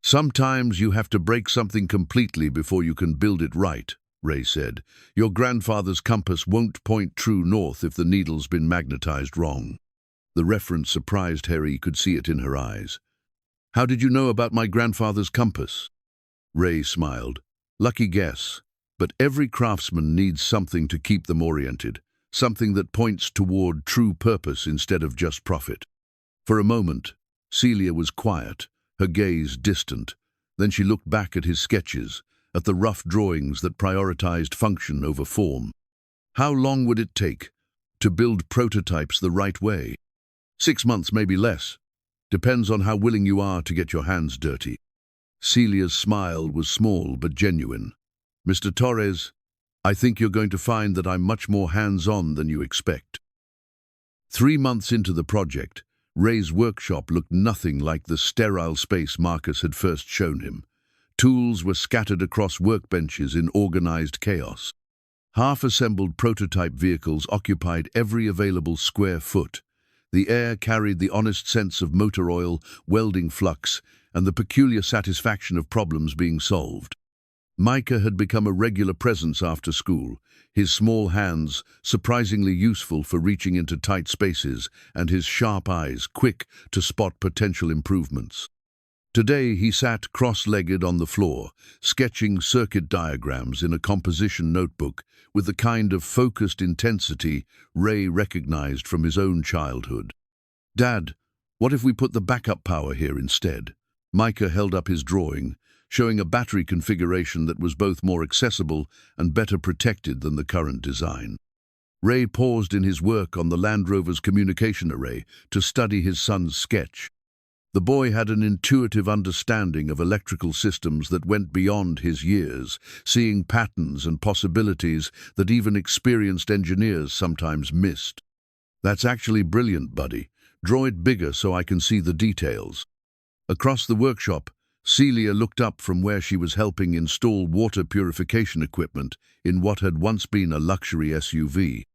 "Sometimes you have to break something completely before you can build it right," Ray said. "Your grandfather's compass won't point true north if the needle's been magnetized wrong." The reference surprised her. He could see it in her eyes. "How did you know about my grandfather's compass?" Ray smiled. "Lucky guess. But every craftsman needs something to keep them oriented, something that points toward true purpose instead of just profit." For a moment, Celia was quiet, her gaze distant. Then she looked back at his sketches, at the rough drawings that prioritized function over form. "How long would it take to build prototypes the right way?" 6 months, maybe less. Depends on how willing you are to get your hands dirty." Celia's smile was small but genuine. "Mr. Torres, I think you're going to find that I'm much more hands-on than you expect." 3 months into the project, Ray's workshop looked nothing like the sterile space Marcus had first shown him. Tools were scattered across workbenches in organized chaos. Half-assembled prototype vehicles occupied every available square foot. The air carried the honest sense of motor oil, welding flux, and the peculiar satisfaction of problems being solved. Micah had become a regular presence after school, his small hands surprisingly useful for reaching into tight spaces, and his sharp eyes quick to spot potential improvements. Today he sat cross-legged on the floor, sketching circuit diagrams in a composition notebook with the kind of focused intensity Ray recognized from his own childhood. "Dad, what if we put the backup power here instead?" Micah held up his drawing, showing a battery configuration that was both more accessible and better protected than the current design. Ray paused in his work on the Land Rover's communication array to study his son's sketch. The boy had an intuitive understanding of electrical systems that went beyond his years, seeing patterns and possibilities that even experienced engineers sometimes missed. "That's actually brilliant, buddy. Draw it bigger so I can see the details." Across the workshop, Celia looked up from where she was helping install water purification equipment in what had once been a luxury SUV.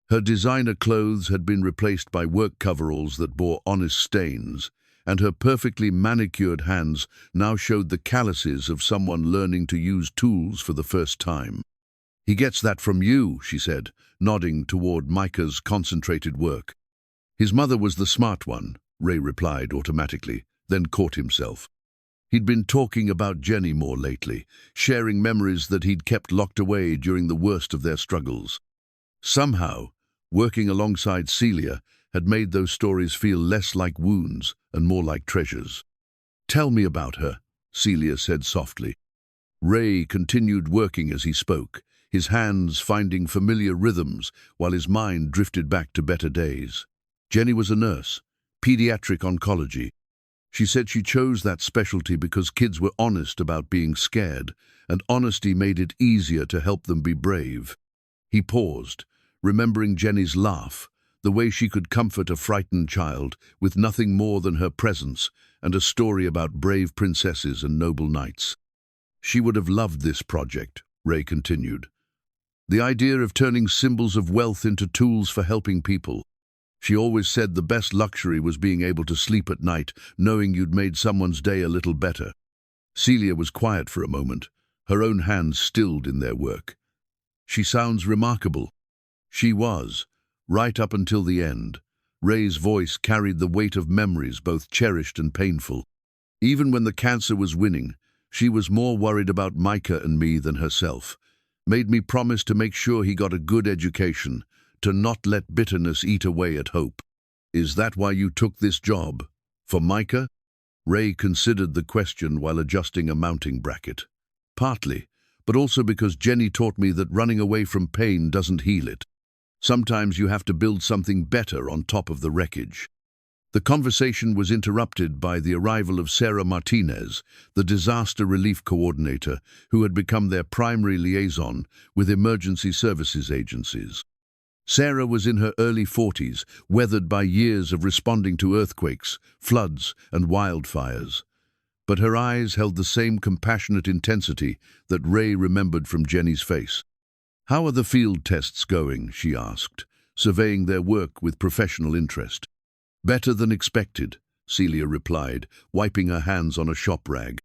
Her designer clothes had been replaced by work coveralls that bore honest stains, and her perfectly manicured hands now showed the calluses of someone learning to use tools for the first time. "He gets that from you," she said, nodding toward Micah's concentrated work. "His mother was the smart one," Ray replied automatically, then caught himself. He'd been talking about Jenny more lately, sharing memories that he'd kept locked away during the worst of their struggles. Somehow, working alongside Celia had made those stories feel less like wounds and more like treasures. "Tell me about her," Celia said softly. Ray continued working as he spoke, his hands finding familiar rhythms while his mind drifted back to better days. Jenny was a nurse, pediatric oncology. She said she chose that specialty because kids were honest about being scared, and honesty made it easier to help them be brave. He paused, remembering Jenny's laugh, the way she could comfort a frightened child with nothing more than her presence and a story about brave princesses and noble knights. "She would have loved this project," Ray continued. "The idea of turning symbols of wealth into tools for helping people. She always said the best luxury was being able to sleep at night, knowing you'd made someone's day a little better." Celia was quiet for a moment, her own hands stilled in their work. "She sounds remarkable." She was, right up until the end. Ray's voice carried the weight of memories, both cherished and painful. Even when the cancer was winning, she was more worried about Micah and me than herself. Made me promise to make sure he got a good education, to not let bitterness eat away at hope. "Is that why you took this job? For Micah?" Ray considered the question while adjusting a mounting bracket. "Partly, but also because Jenny taught me that running away from pain doesn't heal it. Sometimes you have to build something better on top of the wreckage." The conversation was interrupted by the arrival of Sarah Martinez, the disaster relief coordinator, who had become their primary liaison with emergency services agencies. Sarah was in her early 40s, weathered by years of responding to earthquakes, floods, and wildfires. But her eyes held the same compassionate intensity that Ray remembered from Jenny's face. "How are the field tests going?" she asked, surveying their work with professional interest. "Better than expected," Celia replied, wiping her hands on a shop rag.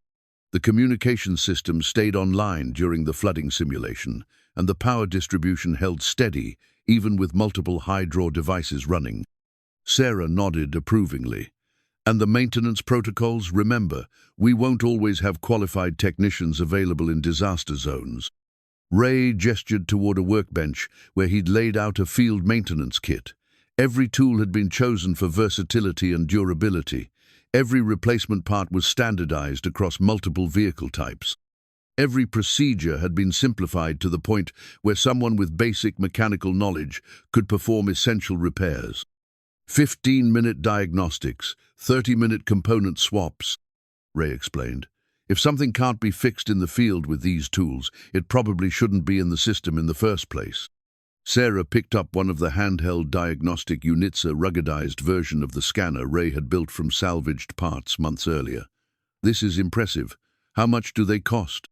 The communication system stayed online during the flooding simulation, and the power distribution held steady, even with multiple high-draw devices running. Sarah nodded approvingly. "And the maintenance protocols? Remember, we won't always have qualified technicians available in disaster zones." Ray gestured toward a workbench where he'd laid out a field maintenance kit. Every tool had been chosen for versatility and durability. Every replacement part was standardized across multiple vehicle types. Every procedure had been simplified to the point where someone with basic mechanical knowledge could perform essential repairs. 15-minute diagnostics, 30-minute component swaps, Ray explained. "If something can't be fixed in the field with these tools, it probably shouldn't be in the system in the first place." Sarah picked up one of the handheld diagnostic units, a ruggedized version of the scanner Ray had built from salvaged parts months earlier. "This is impressive. How much do they cost?"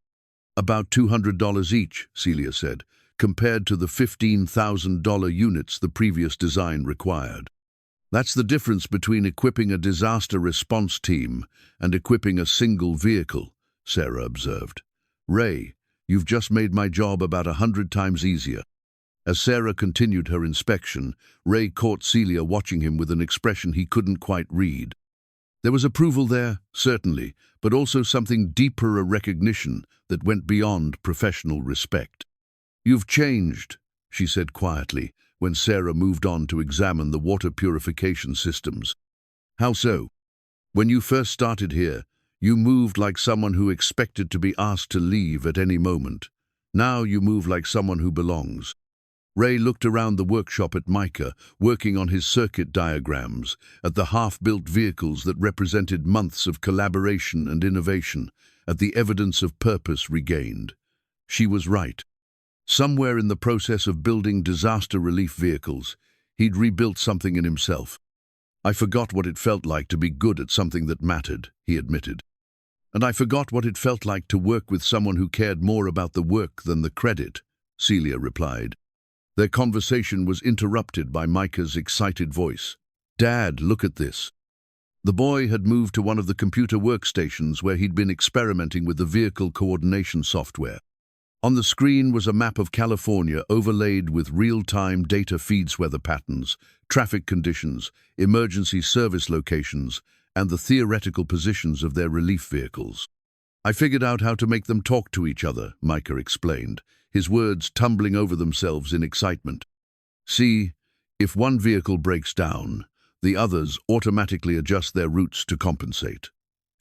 "About $200 each," Celia said, "compared to the $15,000 units the previous design required." "That's the difference between equipping a disaster response team and equipping a single vehicle," Sarah observed. "Ray, you've just made my job about 100 times easier." As Sarah continued her inspection, Ray caught Celia watching him with an expression he couldn't quite read. There was approval there, certainly, but also something deeper, a recognition that went beyond professional respect. "You've changed," she said quietly, when Sarah moved on to examine the water purification systems. "How so?" "When you first started here, you moved like someone who expected to be asked to leave at any moment. Now you move like someone who belongs." Ray looked around the workshop at Micah, working on his circuit diagrams, at the half-built vehicles that represented months of collaboration and innovation, at the evidence of purpose regained. She was right. Somewhere in the process of building disaster relief vehicles, he'd rebuilt something in himself. "I forgot what it felt like to be good at something that mattered," he admitted. "And I forgot what it felt like to work with someone who cared more about the work than the credit," Celia replied. Their conversation was interrupted by Micah's excited voice. "Dad, look at this." The boy had moved to one of the computer workstations where he'd been experimenting with the vehicle coordination software. On the screen was a map of California overlaid with real-time data feeds, weather patterns, traffic conditions, emergency service locations, and the theoretical positions of their relief vehicles. "I figured out how to make them talk to each other," Micah explained, his words tumbling over themselves in excitement. "See, if one vehicle breaks down, the others automatically adjust their routes to compensate.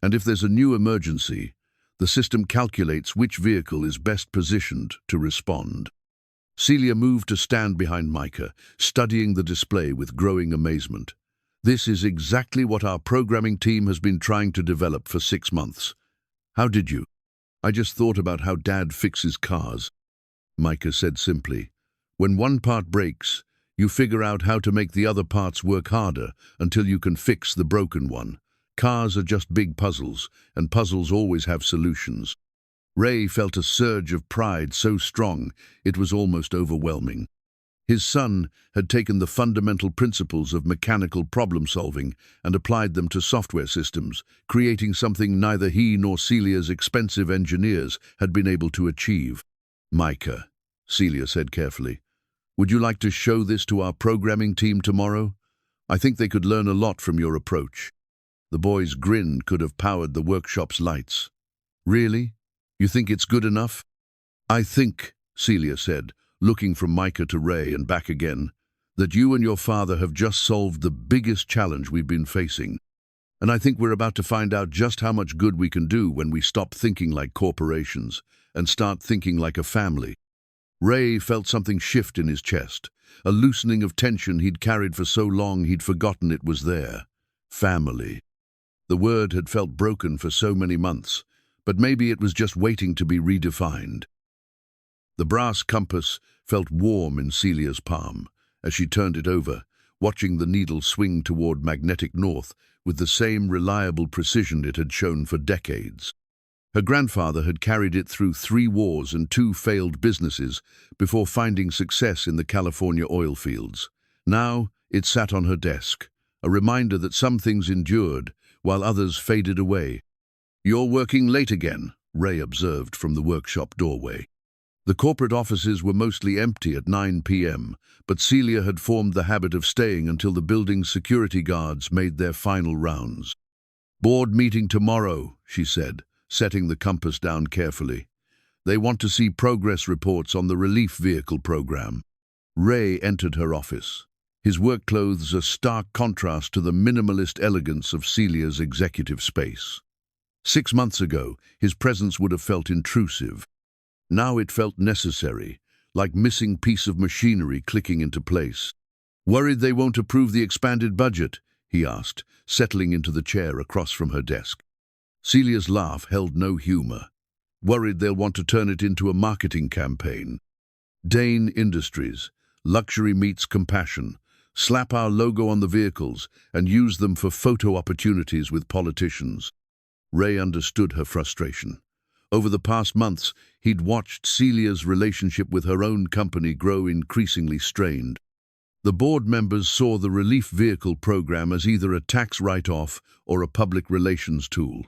And if there's a new emergency, the system calculates which vehicle is best positioned to respond." Celia moved to stand behind Micah, studying the display with growing amazement. "This is exactly what our programming team has been trying to develop for 6 months. How did you?" "I just thought about how Dad fixes cars," Micah said simply. "When one part breaks, you figure out how to make the other parts work harder until you can fix the broken one. Cars are just big puzzles, and puzzles always have solutions." Ray felt a surge of pride so strong it was almost overwhelming. His son had taken the fundamental principles of mechanical problem-solving and applied them to software systems, creating something neither he nor Celia's expensive engineers had been able to achieve. "Micah," Celia said carefully, "would you like to show this to our programming team tomorrow? I think they could learn a lot from your approach." The boy's grin could have powered the workshop's lights. "Really? You think it's good enough?" "I think," Celia said, looking from Micah to Ray and back again, "that you and your father have just solved the biggest challenge we've been facing. And I think we're about to find out just how much good we can do when we stop thinking like corporations and start thinking like a family." Ray felt something shift in his chest, a loosening of tension he'd carried for so long he'd forgotten it was there. Family. The word had felt broken for so many months, but maybe it was just waiting to be redefined. The brass compass felt warm in Celia's palm as she turned it over, watching the needle swing toward magnetic north with the same reliable precision it had shown for decades. Her grandfather had carried it through 3 wars and 2 failed businesses before finding success in the California oil fields. Now it sat on her desk, a reminder that some things endured while others faded away. "You're working late again," Ray observed from the workshop doorway. The corporate offices were mostly empty at 9 p.m., but Celia had formed the habit of staying until the building's security guards made their final rounds. "Board meeting tomorrow," she said, setting the compass down carefully. "They want to see progress reports on the relief vehicle program." Ray entered her office, his work clothes a stark contrast to the minimalist elegance of Celia's executive space. 6 months ago, his presence would have felt intrusive. Now it felt necessary, like missing piece of machinery clicking into place. "Worried they won't approve the expanded budget?" he asked, settling into the chair across from her desk. Celia's laugh held no humor. "Worried they'll want to turn it into a marketing campaign." Dane Industries, luxury meets compassion. Slap our logo on the vehicles and use them for photo opportunities with politicians. Ray understood her frustration. Over the past months, he'd watched Celia's relationship with her own company grow increasingly strained. The board members saw the relief vehicle program as either a tax write-off or a public relations tool.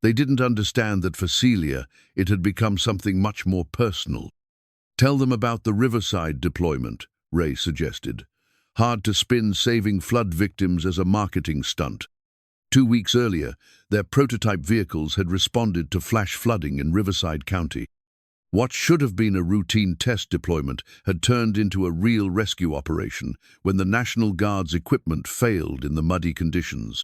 They didn't understand that for Celia, it had become something much more personal. Tell them about the Riverside deployment, Ray suggested. Hard to spin saving flood victims as a marketing stunt. 2 weeks earlier, their prototype vehicles had responded to flash flooding in Riverside County. What should have been a routine test deployment had turned into a real rescue operation when the National Guard's equipment failed in the muddy conditions.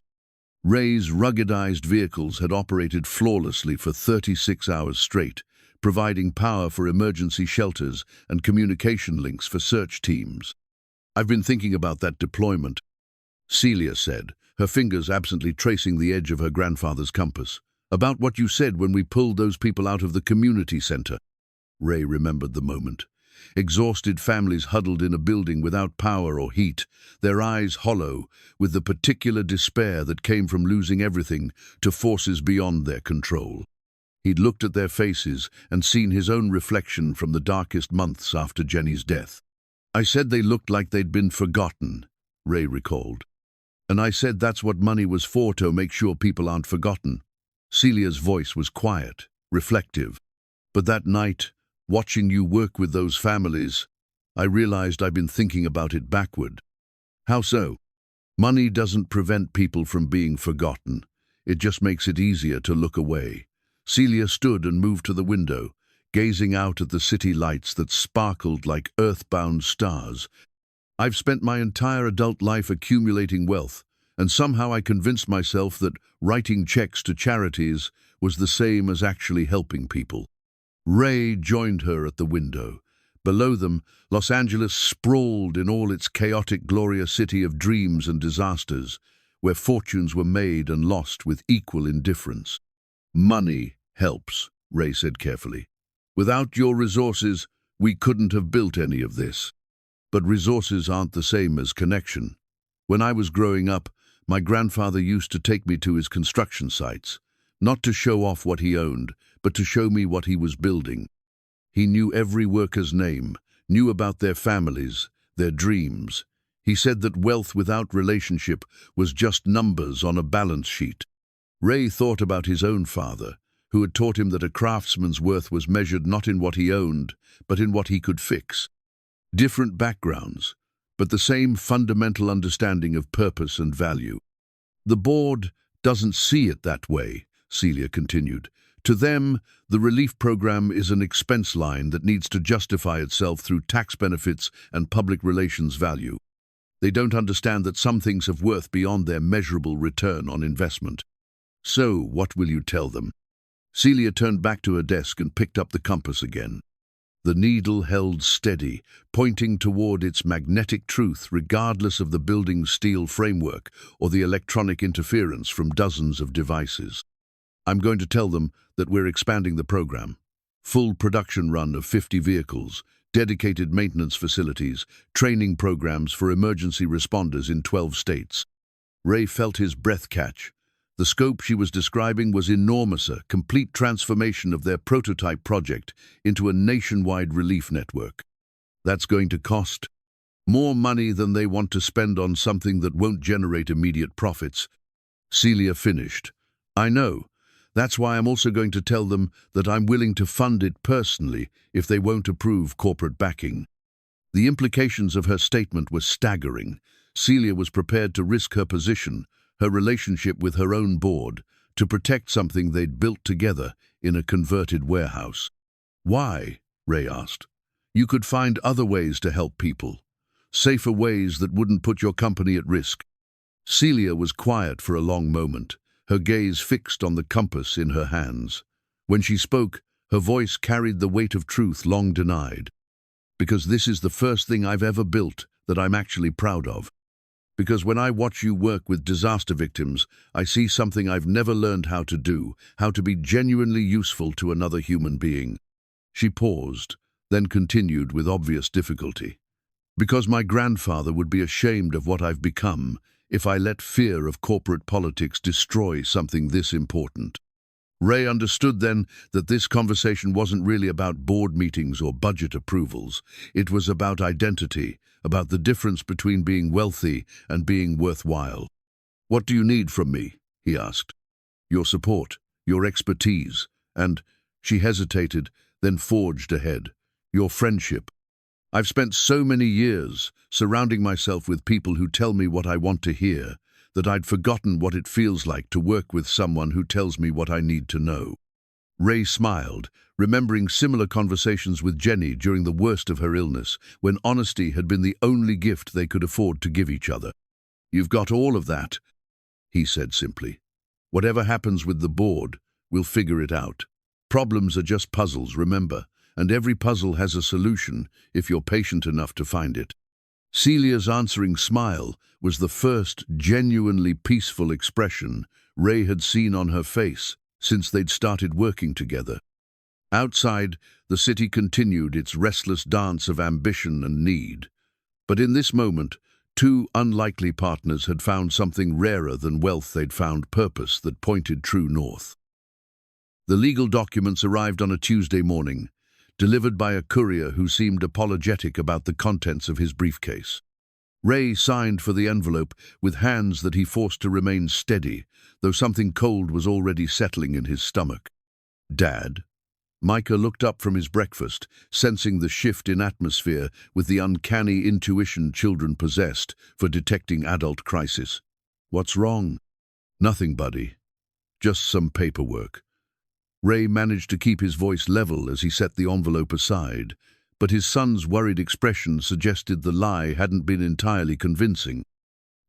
Ray's ruggedized vehicles had operated flawlessly for 36 hours straight, providing power for emergency shelters and communication links for search teams. "I've been thinking about that deployment," Celia said, her fingers absently tracing the edge of her grandfather's compass. "About what you said when we pulled those people out of the community center." Ray remembered the moment. Exhausted families huddled in a building without power or heat, their eyes hollow, with the particular despair that came from losing everything to forces beyond their control. He'd looked at their faces and seen his own reflection from the darkest months after Jenny's death. "I said they looked like they'd been forgotten," Ray recalled. "And I said that's what money was for, to make sure people aren't forgotten." Celia's voice was quiet, reflective. "But that night, watching you work with those families, I realized I've been thinking about it backward." "How so?" "Money doesn't prevent people from being forgotten. It just makes it easier to look away." Celia stood and moved to the window, gazing out at the city lights that sparkled like earthbound stars. "I've spent my entire adult life accumulating wealth, and somehow I convinced myself that writing checks to charities was the same as actually helping people." Ray joined her at the window. Below them, Los Angeles sprawled in all its chaotic, glorious city of dreams and disasters, where fortunes were made and lost with equal indifference. "Money helps," Ray said carefully. "Without your resources, we couldn't have built any of this. But resources aren't the same as connection. When I was growing up, my grandfather used to take me to his construction sites, not to show off what he owned, but to show me what he was building. He knew every worker's name, knew about their families, their dreams. He said that wealth without relationship was just numbers on a balance sheet." Ray thought about his own father, who had taught him that a craftsman's worth was measured not in what he owned, but in what he could fix. Different backgrounds, but the same fundamental understanding of purpose and value. "The board doesn't see it that way," Celia continued. "To them, the relief program is an expense line that needs to justify itself through tax benefits and public relations value. They don't understand that some things have worth beyond their measurable return on investment." "So, what will you tell them?" Celia turned back to her desk and picked up the compass again. The needle held steady, pointing toward its magnetic truth regardless of the building's steel framework or the electronic interference from dozens of devices. "I'm going to tell them that we're expanding the program. Full production run of 50 vehicles, dedicated maintenance facilities, training programs for emergency responders in 12 states. Ray felt his breath catch. The scope she was describing was enormous, a complete transformation of their prototype project into a nationwide relief network. "That's going to cost more money than they want to spend on something that won't generate immediate profits." Celia finished. "I know. That's why I'm also going to tell them that I'm willing to fund it personally if they won't approve corporate backing." The implications of her statement were staggering. Celia was prepared to risk her position, her relationship with her own board, to protect something they'd built together in a converted warehouse. "Why?" Ray asked. "You could find other ways to help people, safer ways that wouldn't put your company at risk." Celia was quiet for a long moment, her gaze fixed on the compass in her hands. When she spoke, her voice carried the weight of truth long denied. "Because this is the first thing I've ever built that I'm actually proud of. Because when I watch you work with disaster victims, I see something I've never learned how to do, how to be genuinely useful to another human being." She paused, then continued with obvious difficulty. Because my grandfather would be ashamed of what I've become if I let fear of corporate politics destroy something this important. Ray understood then that this conversation wasn't really about board meetings or budget approvals. It was about identity, about the difference between being wealthy and being worthwhile. "What do you need from me?" he asked. "Your support, your expertise, and—" she hesitated, then forged ahead. "Your friendship. I've spent so many years surrounding myself with people who tell me what I want to hear, that I'd forgotten what it feels like to work with someone who tells me what I need to know." Ray smiled, remembering similar conversations with Jenny during the worst of her illness, when honesty had been the only gift they could afford to give each other. "You've got all of that," he said simply. "Whatever happens with the board, we'll figure it out. Problems are just puzzles, remember, and every puzzle has a solution if you're patient enough to find it." Celia's answering smile was the first genuinely peaceful expression Ray had seen on her face since they'd started working together. Outside, the city continued its restless dance of ambition and need. But in this moment, two unlikely partners had found something rarer than wealth. They'd found purpose that pointed true north. The legal documents arrived on a Tuesday morning, delivered by a courier who seemed apologetic about the contents of his briefcase. Ray signed for the envelope with hands that he forced to remain steady, though something cold was already settling in his stomach. "Dad?" Micah looked up from his breakfast, sensing the shift in atmosphere with the uncanny intuition children possessed for detecting adult crisis. "What's wrong?" "Nothing, buddy. Just some paperwork." Ray managed to keep his voice level as he set the envelope aside, but his son's worried expression suggested the lie hadn't been entirely convincing.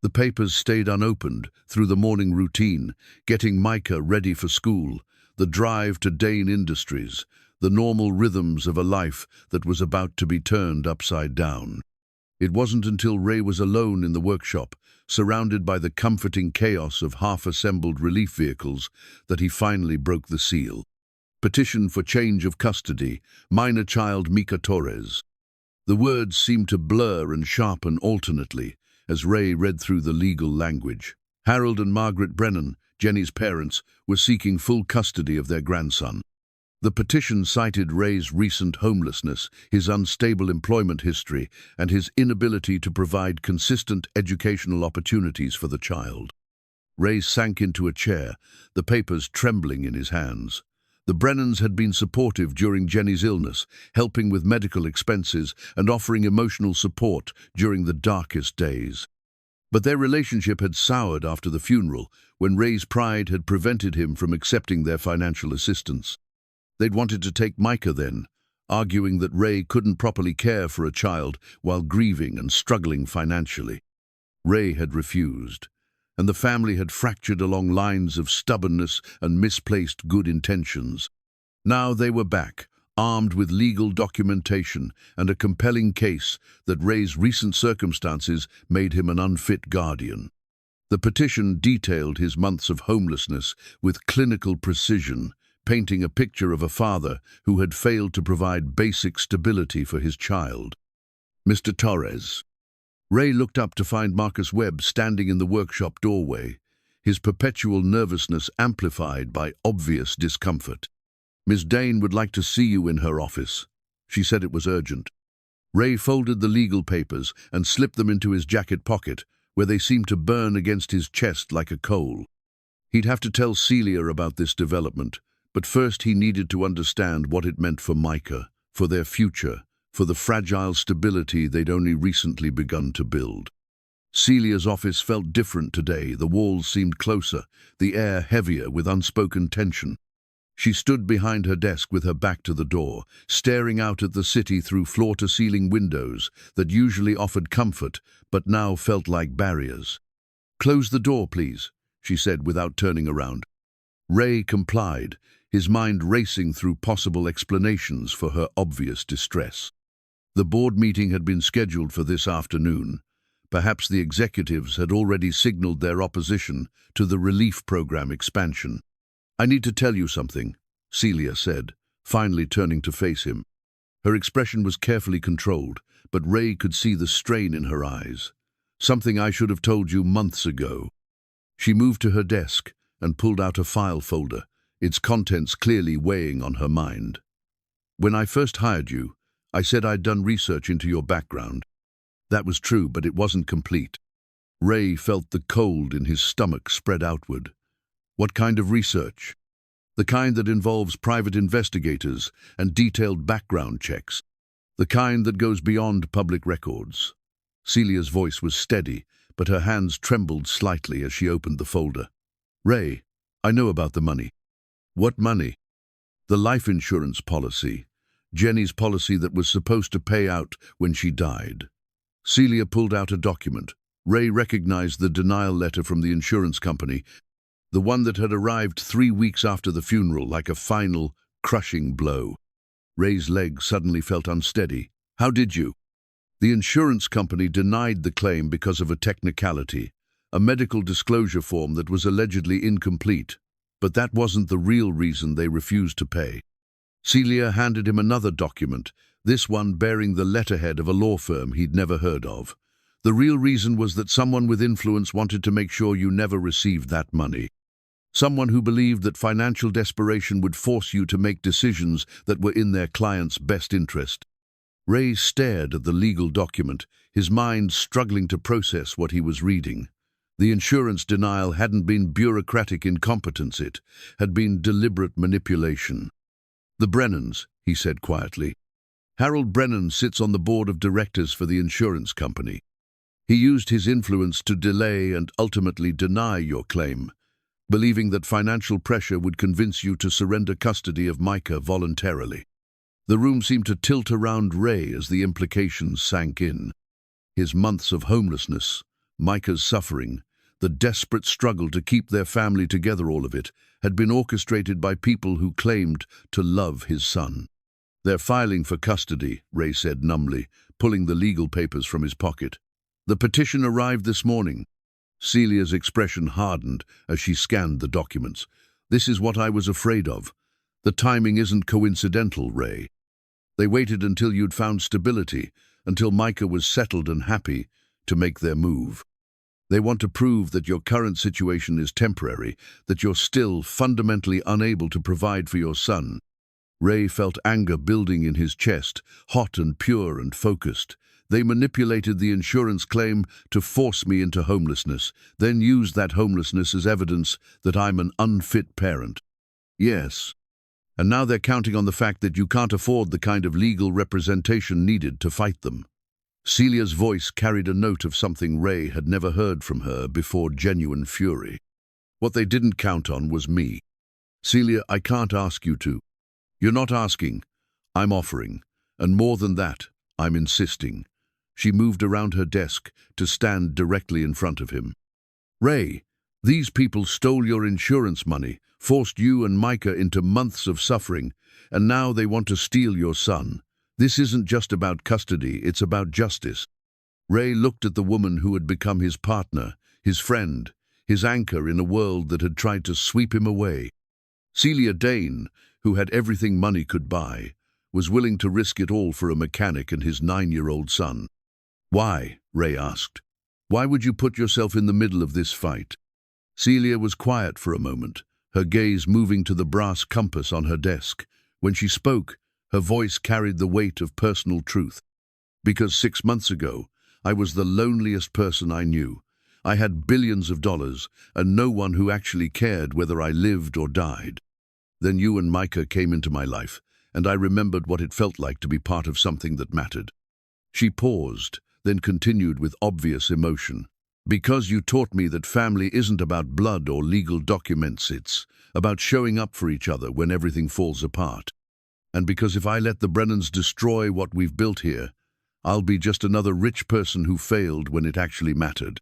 The papers stayed unopened through the morning routine, getting Micah ready for school, the drive to Dane Industries, the normal rhythms of a life that was about to be turned upside down. It wasn't until Ray was alone in the workshop, surrounded by the comforting chaos of half-assembled relief vehicles, that he finally broke the seal. "Petition for change of custody, minor child Micah Torres." The words seemed to blur and sharpen alternately as Ray read through the legal language. Harold and Margaret Brennan, Jenny's parents, were seeking full custody of their grandson. The petition cited Ray's recent homelessness, his unstable employment history, and his inability to provide consistent educational opportunities for the child. Ray sank into a chair, the papers trembling in his hands. The Brennans had been supportive during Jenny's illness, helping with medical expenses and offering emotional support during the darkest days. But their relationship had soured after the funeral, when Ray's pride had prevented him from accepting their financial assistance. They'd wanted to take Micah then, arguing that Ray couldn't properly care for a child while grieving and struggling financially. Ray had refused, and the family had fractured along lines of stubbornness and misplaced good intentions. Now they were back, armed with legal documentation and a compelling case that Ray's recent circumstances made him an unfit guardian. The petition detailed his months of homelessness with clinical precision, painting a picture of a father who had failed to provide basic stability for his child. "Mr. Torres." Ray looked up to find Marcus Webb standing in the workshop doorway, his perpetual nervousness amplified by obvious discomfort. "Miss Dane would like to see you in her office. She said it was urgent." Ray folded the legal papers and slipped them into his jacket pocket, where they seemed to burn against his chest like a coal. He'd have to tell Celia about this development, but first he needed to understand what it meant for Micah, for their future, for the fragile stability they'd only recently begun to build. Celia's office felt different today. The walls seemed closer, the air heavier with unspoken tension. She stood behind her desk with her back to the door, staring out at the city through floor-to-ceiling windows that usually offered comfort but now felt like barriers. "Close the door, please," she said without turning around. Ray complied, his mind racing through possible explanations for her obvious distress. The board meeting had been scheduled for this afternoon. Perhaps the executives had already signaled their opposition to the relief program expansion. "I need to tell you something," Celia said, finally turning to face him. Her expression was carefully controlled, but Ray could see the strain in her eyes. "Something I should have told you months ago." She moved to her desk and pulled out a file folder, its contents clearly weighing on her mind. "When I first hired you, I said I'd done research into your background. That was true, but it wasn't complete." Ray felt the cold in his stomach spread outward. "What kind of research?" "The kind that involves private investigators and detailed background checks. The kind that goes beyond public records." Celia's voice was steady, but her hands trembled slightly as she opened the folder. "Ray, I know about the money." "What money?" "The life insurance policy. Jenny's policy that was supposed to pay out when she died." Celia pulled out a document. Ray recognized the denial letter from the insurance company, the one that had arrived 3 weeks after the funeral, like a final, crushing blow. Ray's leg suddenly felt unsteady. "How did you?" "The insurance company denied the claim because of a technicality, a medical disclosure form that was allegedly incomplete. But that wasn't the real reason they refused to pay." Celia handed him another document, this one bearing the letterhead of a law firm he'd never heard of. "The real reason was that someone with influence wanted to make sure you never received that money. Someone who believed that financial desperation would force you to make decisions that were in their client's best interest." Ray stared at the legal document, his mind struggling to process what he was reading. The insurance denial hadn't been bureaucratic incompetence, it had been deliberate manipulation. "The Brennans," he said quietly. "Harold Brennan sits on the board of directors for the insurance company. He used his influence to delay and ultimately deny your claim, believing that financial pressure would convince you to surrender custody of Micah voluntarily." The room seemed to tilt around Ray as the implications sank in. His months of homelessness, Micah's suffering, the desperate struggle to keep their family together, all of it had been orchestrated by people who claimed to love his son. "They're filing for custody," Ray said numbly, pulling the legal papers from his pocket. "The petition arrived this morning." Celia's expression hardened as she scanned the documents. "This is what I was afraid of. The timing isn't coincidental, Ray. They waited until you'd found stability, until Micah was settled and happy, to make their move. They want to prove that your current situation is temporary, that you're still fundamentally unable to provide for your son." Ray felt anger building in his chest, hot and pure and focused. "They manipulated the insurance claim to force me into homelessness, then used that homelessness as evidence that I'm an unfit parent." "Yes. And now they're counting on the fact that you can't afford the kind of legal representation needed to fight them." Celia's voice carried a note of something Ray had never heard from her before: genuine fury. "What they didn't count on was me. Celia, I can't ask you to." "You're not asking. I'm offering. And more than that, I'm insisting." She moved around her desk to stand directly in front of him. "Ray, these people stole your insurance money, forced you and Micah into months of suffering, and now they want to steal your son. This isn't just about custody, it's about justice." Ray looked at the woman who had become his partner, his friend, his anchor in a world that had tried to sweep him away. Celia Dane, who had everything money could buy, was willing to risk it all for a mechanic and his 9-year-old son. "Why?" Ray asked. "Why would you put yourself in the middle of this fight?" Celia was quiet for a moment, her gaze moving to the brass compass on her desk. When she spoke, her voice carried the weight of personal truth. "Because 6 months ago, I was the loneliest person I knew. I had billions of dollars, and no one who actually cared whether I lived or died. Then you and Micah came into my life, and I remembered what it felt like to be part of something that mattered." She paused, then continued with obvious emotion. "Because you taught me that family isn't about blood or legal documents, it's about showing up for each other when everything falls apart. And because if I let the Brennans destroy what we've built here, I'll be just another rich person who failed when it actually mattered."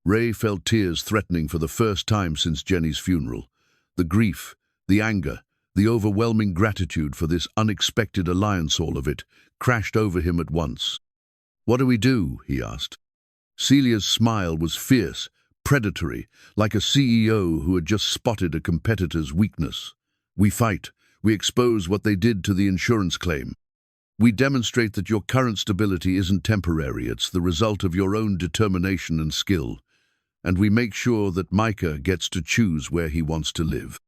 Ray felt tears threatening for the first time since Jenny's funeral. The grief, the anger, the overwhelming gratitude for this unexpected alliance, all of it, crashed over him at once. "What do we do?" he asked. Celia's smile was fierce, predatory, like a CEO who had just spotted a competitor's weakness. "We fight. We expose what they did to the insurance claim." We demonstrate that your current stability isn't temporary, it's the result of your own determination and skill. And we make sure that Micah gets to choose where he wants to live.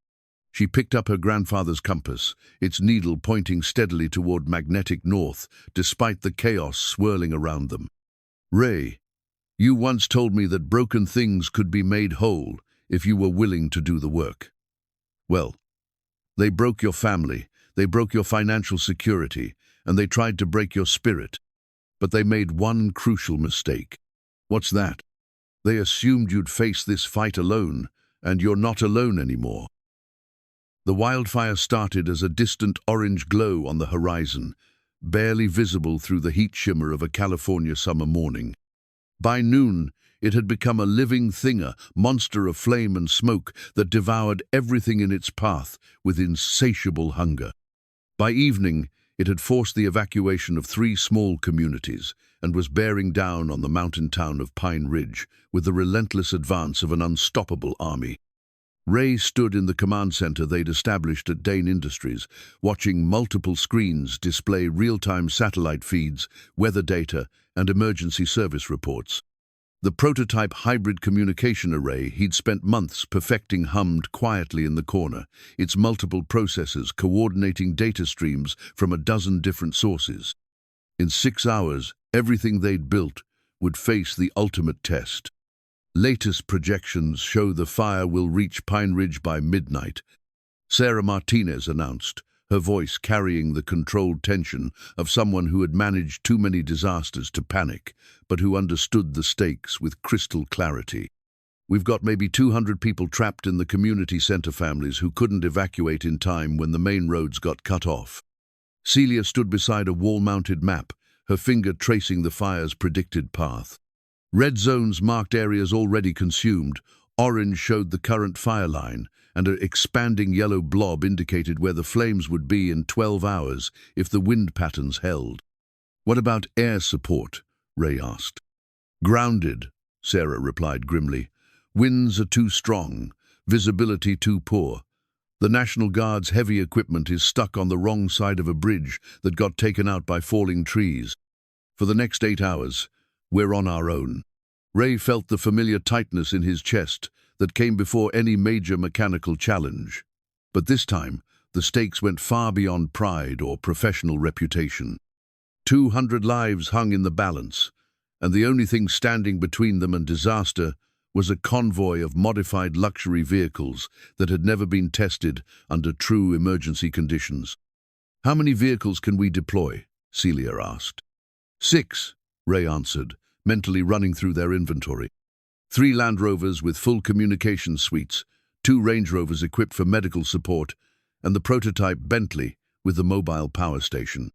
She picked up her grandfather's compass, its needle pointing steadily toward magnetic north, despite the chaos swirling around them. Ray, you once told me that broken things could be made whole if you were willing to do the work. Well, they broke your family, they broke your financial security, and they tried to break your spirit. But they made one crucial mistake. What's that? They assumed you'd face this fight alone, and you're not alone anymore. The wildfire started as a distant orange glow on the horizon, barely visible through the heat shimmer of a California summer morning. By noon, it had become a living thing, a monster of flame and smoke that devoured everything in its path with insatiable hunger. By evening, it had forced the evacuation of 3 small communities and was bearing down on the mountain town of Pine Ridge with the relentless advance of an unstoppable army. Ray stood in the command center they'd established at Dane Industries, watching multiple screens display real-time satellite feeds, weather data, and emergency service reports. The prototype hybrid communication array he'd spent months perfecting hummed quietly in the corner, its multiple processors coordinating data streams from a dozen different sources. In 6 hours, everything they'd built would face the ultimate test. Latest projections show the fire will reach Pine Ridge by midnight, Sarah Martinez announced, her voice carrying the controlled tension of someone who had managed too many disasters to panic, but who understood the stakes with crystal clarity. We've got maybe 200 people trapped in the community center, families who couldn't evacuate in time when the main roads got cut off. Celia stood beside a wall-mounted map, her finger tracing the fire's predicted path. Red zones marked areas already consumed, orange showed the current fire line, and an expanding yellow blob indicated where the flames would be in 12 hours if the wind patterns held. "What about air support?" Ray asked. "Grounded," Sarah replied grimly. "Winds are too strong, visibility too poor. The National Guard's heavy equipment is stuck on the wrong side of a bridge that got taken out by falling trees. For the next 8 hours, we're on our own." Ray felt the familiar tightness in his chest that came before any major mechanical challenge. But this time, the stakes went far beyond pride or professional reputation. 200 lives hung in the balance, and the only thing standing between them and disaster was a convoy of modified luxury vehicles that had never been tested under true emergency conditions. "How many vehicles can we deploy?" Celia asked. 6, Ray answered, mentally running through their inventory. 3 Land Rovers with full communication suites, 2 Range Rovers equipped for medical support, and the prototype Bentley with the mobile power station.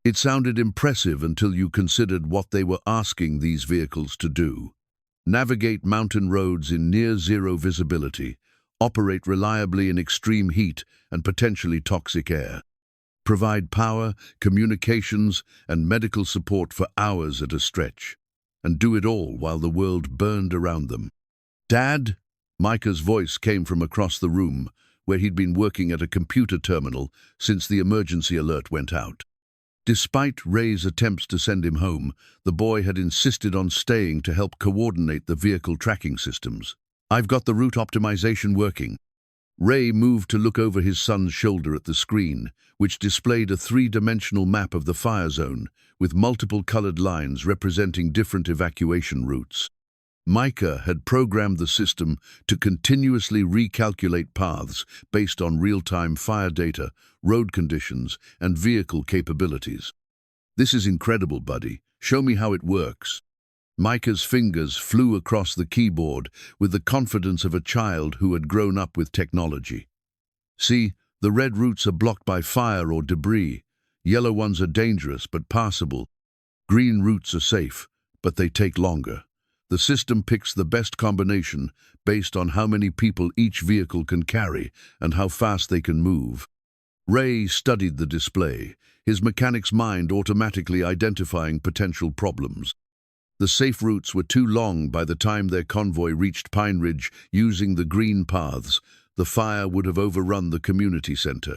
It sounded impressive until you considered what they were asking these vehicles to do. Navigate mountain roads in near-zero visibility, operate reliably in extreme heat and potentially toxic air, provide power, communications, and medical support for hours at a stretch, and do it all while the world burned around them. "Dad?" Micah's voice came from across the room, where he'd been working at a computer terminal since the emergency alert went out. Despite Ray's attempts to send him home, the boy had insisted on staying to help coordinate the vehicle tracking systems. "I've got the route optimization working." Ray moved to look over his son's shoulder at the screen, which displayed a 3-dimensional map of the fire zone, with multiple colored lines representing different evacuation routes. Micah had programmed the system to continuously recalculate paths based on real-time fire data, road conditions, and vehicle capabilities. "This is incredible, buddy. Show me how it works." Micah's fingers flew across the keyboard with the confidence of a child who had grown up with technology. "See, the red routes are blocked by fire or debris. Yellow ones are dangerous but passable. Green routes are safe, but they take longer. The system picks the best combination based on how many people each vehicle can carry and how fast they can move." Ray studied the display, his mechanic's mind automatically identifying potential problems. The safe routes were too long by the time their convoy reached Pine Ridge using the green paths. The fire would have overrun the community center.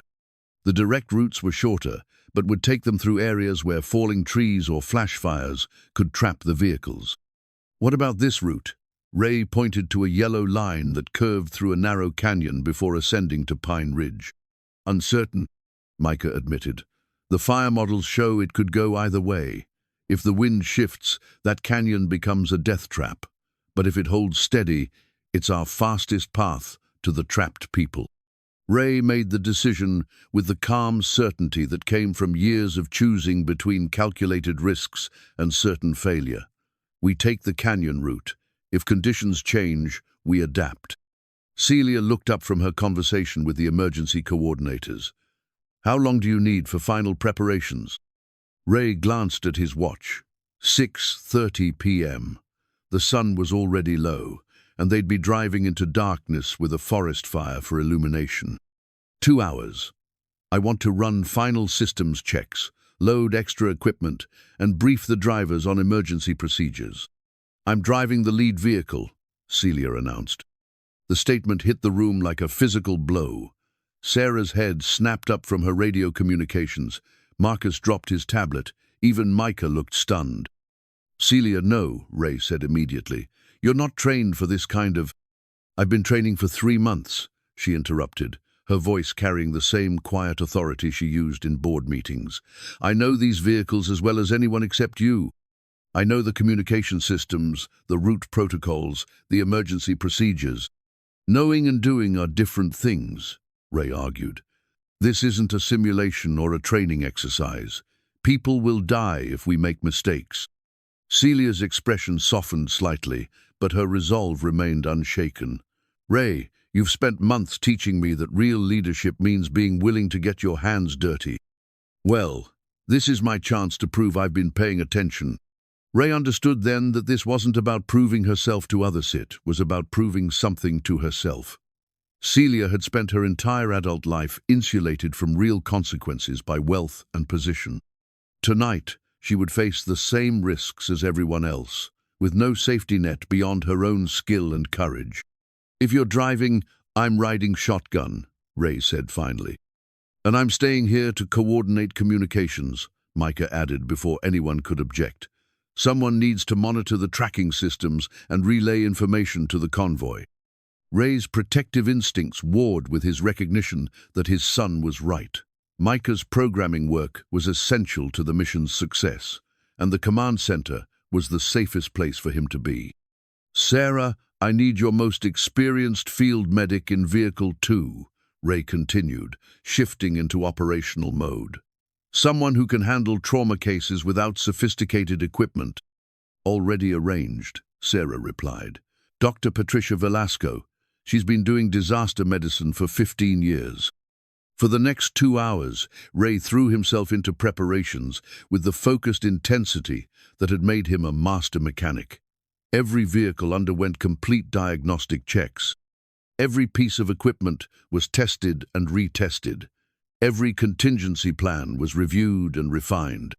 The direct routes were shorter, but would take them through areas where falling trees or flash fires could trap the vehicles. What about this route? Ray pointed to a yellow line that curved through a narrow canyon before ascending to Pine Ridge. Uncertain, Micah admitted. The fire models show it could go either way. If the wind shifts, that canyon becomes a death trap. But if it holds steady, it's our fastest path to the trapped people. Ray made the decision with the calm certainty that came from years of choosing between calculated risks and certain failure. We take the canyon route. If conditions change, we adapt. Celia looked up from her conversation with the emergency coordinators. How long do you need for final preparations? Ray glanced at his watch. 6:30 p.m. The sun was already low, and they'd be driving into darkness with a forest fire for illumination. 2 hours. I want to run final systems checks, load extra equipment, and brief the drivers on emergency procedures. I'm driving the lead vehicle, Celia announced. The statement hit the room like a physical blow. Sarah's head snapped up from her radio communications. Marcus dropped his tablet. Even Micah looked stunned. Celia, no, Ray said immediately. You're not trained for this kind of... I've been training for 3 months, she interrupted, her voice carrying the same quiet authority she used in board meetings. I know these vehicles as well as anyone except you. I know the communication systems, the route protocols, the emergency procedures. Knowing and doing are different things, Ray argued. This isn't a simulation or a training exercise. People will die if we make mistakes. Celia's expression softened slightly, but her resolve remained unshaken. Ray, you've spent months teaching me that real leadership means being willing to get your hands dirty. Well, this is my chance to prove I've been paying attention. Ray understood then that this wasn't about proving herself to others, it was about proving something to herself. Celia had spent her entire adult life insulated from real consequences by wealth and position. Tonight, she would face the same risks as everyone else, with no safety net beyond her own skill and courage. If you're driving, I'm riding shotgun, Ray said finally. And I'm staying here to coordinate communications, Micah added before anyone could object. Someone needs to monitor the tracking systems and relay information to the convoy. Ray's protective instincts warred with his recognition that his son was right. Micah's programming work was essential to the mission's success, and the command center was the safest place for him to be. Sarah, I need your most experienced field medic in Vehicle 2, Ray continued, shifting into operational mode. Someone who can handle trauma cases without sophisticated equipment. Already arranged, Sarah replied. Dr. Patricia Velasco. She's been doing disaster medicine for 15 years. For the next 2 hours, Ray threw himself into preparations with the focused intensity that had made him a master mechanic. Every vehicle underwent complete diagnostic checks. Every piece of equipment was tested and retested. Every contingency plan was reviewed and refined.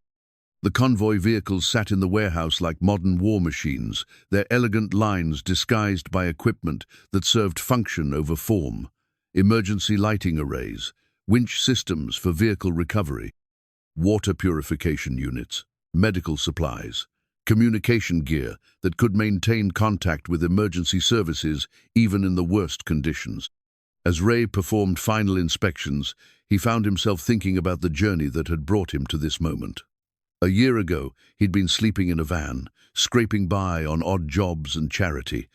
The convoy vehicles sat in the warehouse like modern war machines, their elegant lines disguised by equipment that served function over form. Emergency lighting arrays, winch systems for vehicle recovery, water purification units, medical supplies, communication gear that could maintain contact with emergency services even in the worst conditions. As Ray performed final inspections, he found himself thinking about the journey that had brought him to this moment. A year ago, he'd been sleeping in a van, scraping by on odd jobs and charity.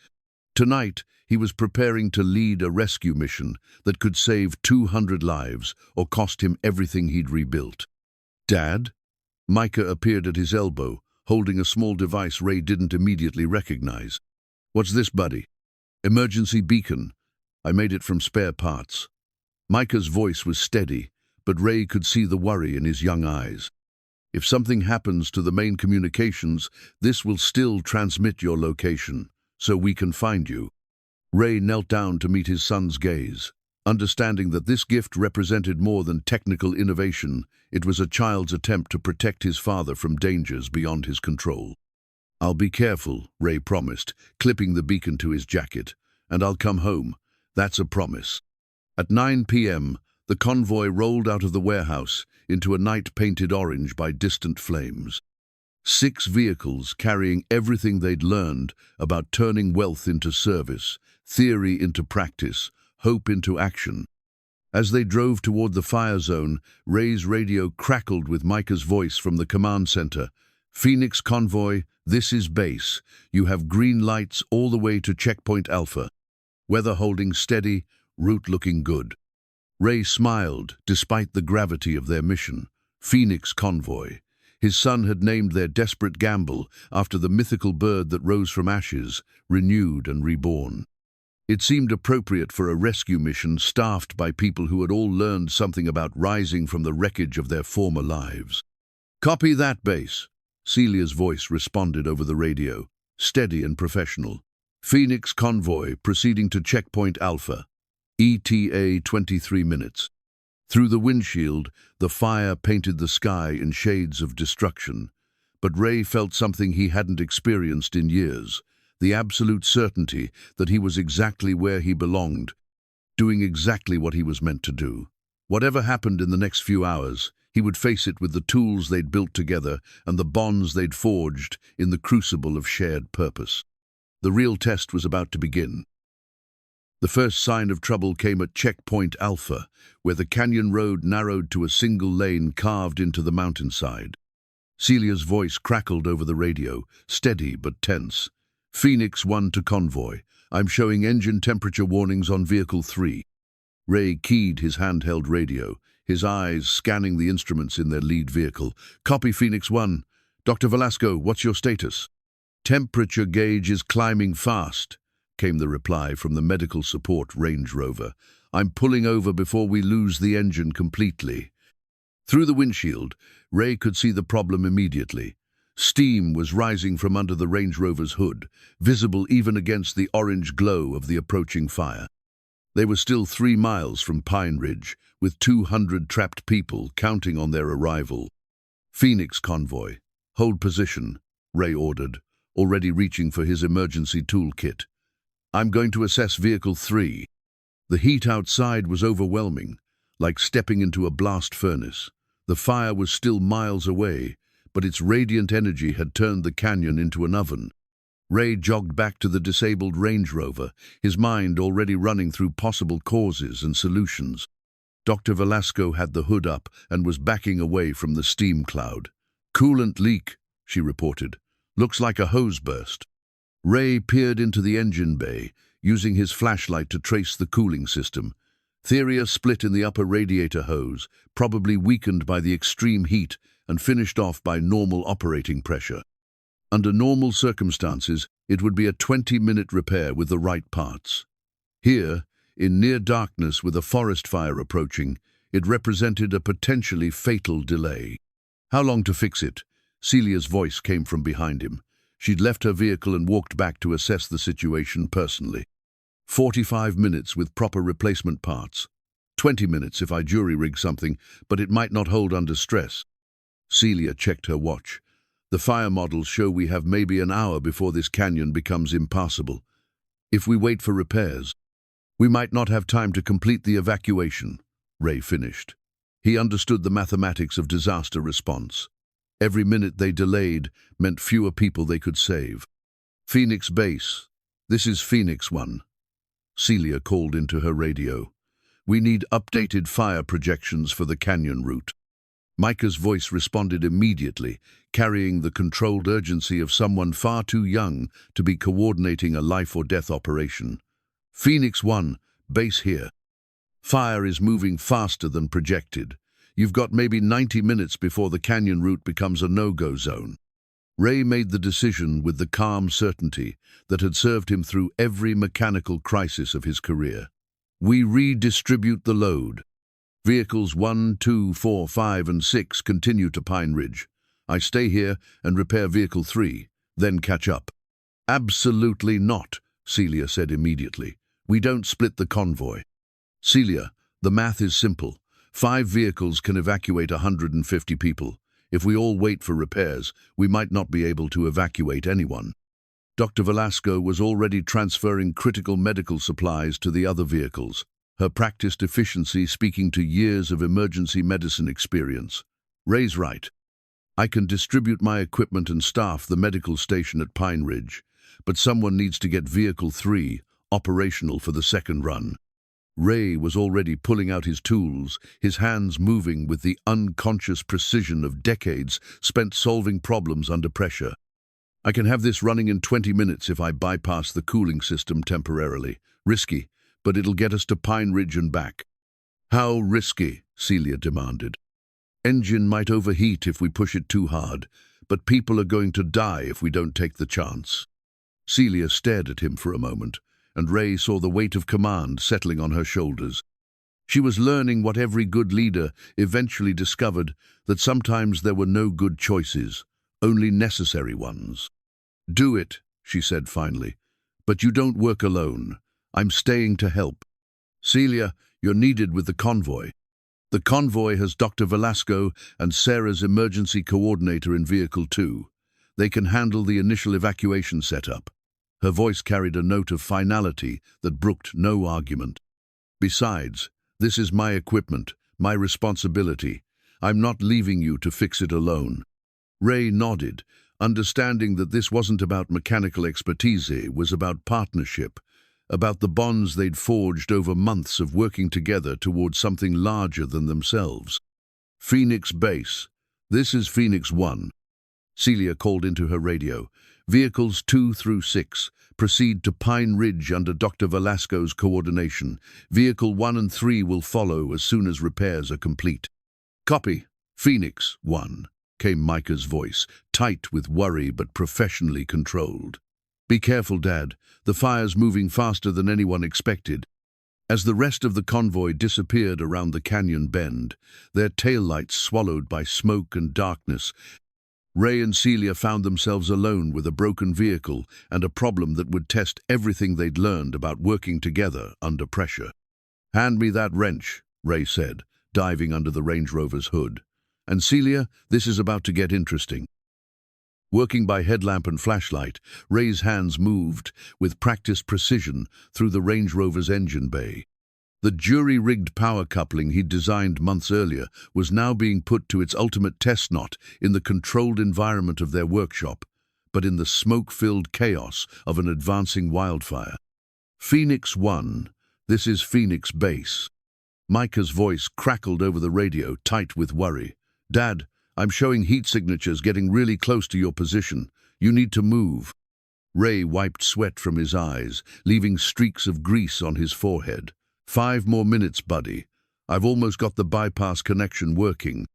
Tonight, he was preparing to lead a rescue mission that could save 200 lives or cost him everything he'd rebuilt. Dad? Micah appeared at his elbow, holding a small device Ray didn't immediately recognize. What's this, buddy? Emergency beacon. I made it from spare parts. Micah's voice was steady, but Ray could see the worry in his young eyes. If something happens to the main communications, this will still transmit your location, so we can find you. Ray knelt down to meet his son's gaze. Understanding that this gift represented more than technical innovation, it was a child's attempt to protect his father from dangers beyond his control. I'll be careful, Ray promised, clipping the beacon to his jacket, and I'll come home. That's a promise. At 9 p.m., The convoy rolled out of the warehouse into a night painted orange by distant flames. 6 vehicles carrying everything they'd learned about turning wealth into service, theory into practice, hope into action. As they drove toward the fire zone, Ray's radio crackled with Micah's voice from the command center. "Phoenix Convoy, this is base. You have green lights all the way to Checkpoint Alpha. Weather holding steady, route looking good." Ray smiled, despite the gravity of their mission. Phoenix Convoy. His son had named their desperate gamble after the mythical bird that rose from ashes, renewed and reborn. It seemed appropriate for a rescue mission staffed by people who had all learned something about rising from the wreckage of their former lives. "Copy that, base." Celia's voice responded over the radio, steady and professional. "Phoenix Convoy proceeding to Checkpoint Alpha. ETA 23 minutes. Through the windshield, the fire painted the sky in shades of destruction. But Ray felt something he hadn't experienced in years, the absolute certainty that he was exactly where he belonged, doing exactly what he was meant to do. Whatever happened in the next few hours, he would face it with the tools they'd built together and the bonds they'd forged in the crucible of shared purpose. The real test was about to begin. The first sign of trouble came at Checkpoint Alpha, where the canyon road narrowed to a single lane carved into the mountainside. Celia's voice crackled over the radio, steady but tense. "Phoenix 1 to convoy. I'm showing engine temperature warnings on Vehicle 3. Ray keyed his handheld radio, his eyes scanning the instruments in their lead vehicle. "Copy, Phoenix 1. Dr. Velasco, what's your status?" "Temperature gauge is climbing fast," came the reply from the medical support Range Rover. "I'm pulling over before we lose the engine completely." Through the windshield, Ray could see the problem immediately. Steam was rising from under the Range Rover's hood, visible even against the orange glow of the approaching fire. They were still 3 miles from Pine Ridge, with 200 trapped people counting on their arrival. "Phoenix Convoy, hold position," Ray ordered, already reaching for his emergency toolkit. "I'm going to assess Vehicle 3. The heat outside was overwhelming, like stepping into a blast furnace. The fire was still miles away, but its radiant energy had turned the canyon into an oven. Ray jogged back to the disabled Range Rover, his mind already running through possible causes and solutions. Dr. Velasco had the hood up and was backing away from the steam cloud. "Coolant leak," she reported. "Looks like a hose burst." Ray peered into the engine bay, using his flashlight to trace the cooling system. Theria split in the upper radiator hose, probably weakened by the extreme heat and finished off by normal operating pressure. Under normal circumstances, it would be a 20-minute repair with the right parts. Here, in near darkness with a forest fire approaching, it represented a potentially fatal delay. "How long to fix it?" Celia's voice came from behind him. She'd left her vehicle and walked back to assess the situation personally. 45 minutes with proper replacement parts. 20 minutes if I jury-rig something, but it might not hold under stress. Celia checked her watch. "The fire models show we have maybe an hour before this canyon becomes impassable. If we wait for repairs, we might not have time to complete the evacuation," Ray finished. He understood the mathematics of disaster response. Every minute they delayed meant fewer people they could save. "Phoenix Base, this is Phoenix 1. Celia called into her radio. "We need updated fire projections for the canyon route." Micah's voice responded immediately, carrying the controlled urgency of someone far too young to be coordinating a life-or-death operation. "Phoenix 1, base here. Fire is moving faster than projected. You've got maybe 90 minutes before the canyon route becomes a no-go zone." Ray made the decision with the calm certainty that had served him through every mechanical crisis of his career. "We redistribute the load. Vehicles 1, 2, 4, 5, and 6 continue to Pine Ridge. I stay here and repair Vehicle 3, then catch up." "Absolutely not," Celia said immediately. "We don't split the convoy." "Celia, the math is simple. 5 vehicles can evacuate 150 people. If we all wait for repairs, we might not be able to evacuate anyone." Dr. Velasco was already transferring critical medical supplies to the other vehicles. her practiced efficiency speaking to years of emergency medicine experience. Ray's right. I can distribute my equipment and staff the medical station at Pine Ridge, but someone needs to get Vehicle 3 operational for the second run. Ray was already pulling out his tools, his hands moving with the unconscious precision of decades spent solving problems under pressure. I can have this running in 20 minutes if I bypass the cooling system temporarily. Risky, but it'll get us to Pine Ridge and back. How risky? Celia demanded. Engine might overheat if we push it too hard, but people are going to die if we don't take the chance. Celia stared at him for a moment, and Ray saw the weight of command settling on her shoulders. She was learning what every good leader eventually discovered, that sometimes there were no good choices, only necessary ones. Do it, she said finally, but you don't work alone. I'm staying to help. Celia, you're needed with the convoy. The convoy has Dr. Velasco and Sarah's emergency coordinator in Vehicle 2. They can handle the initial evacuation setup. Her voice carried a note of finality that brooked no argument. Besides, this is my equipment, my responsibility. I'm not leaving you to fix it alone. Ray nodded, understanding that this wasn't about mechanical expertise, it was about partnership, about the bonds they'd forged over months of working together towards something larger than themselves. Phoenix Base. This is Phoenix 1. Celia called into her radio. Vehicles 2 through 6 proceed to Pine Ridge under Dr. Velasco's coordination. Vehicle 1 and 3 will follow as soon as repairs are complete. Copy. Phoenix 1, came Micah's voice, tight with worry but professionally controlled. Be careful, Dad. The fire's moving faster than anyone expected. As the rest of the convoy disappeared around the canyon bend, their taillights swallowed by smoke and darkness, Ray and Celia found themselves alone with a broken vehicle and a problem that would test everything they'd learned about working together under pressure. Hand me that wrench, Ray said, diving under the Range Rover's hood. And Celia, this is about to get interesting. Working by headlamp and flashlight, Ray's hands moved with practiced precision through the Range Rover's engine bay. The jury-rigged power coupling he'd designed months earlier was now being put to its ultimate test, not in the controlled environment of their workshop, but in the smoke-filled chaos of an advancing wildfire. Phoenix 1, this is Phoenix Base. Micah's voice crackled over the radio, tight with worry. Dad, I'm showing heat signatures getting really close to your position. You need to move. Ray wiped sweat from his eyes, leaving streaks of grease on his forehead. 5 more minutes, buddy. I've almost got the bypass connection working.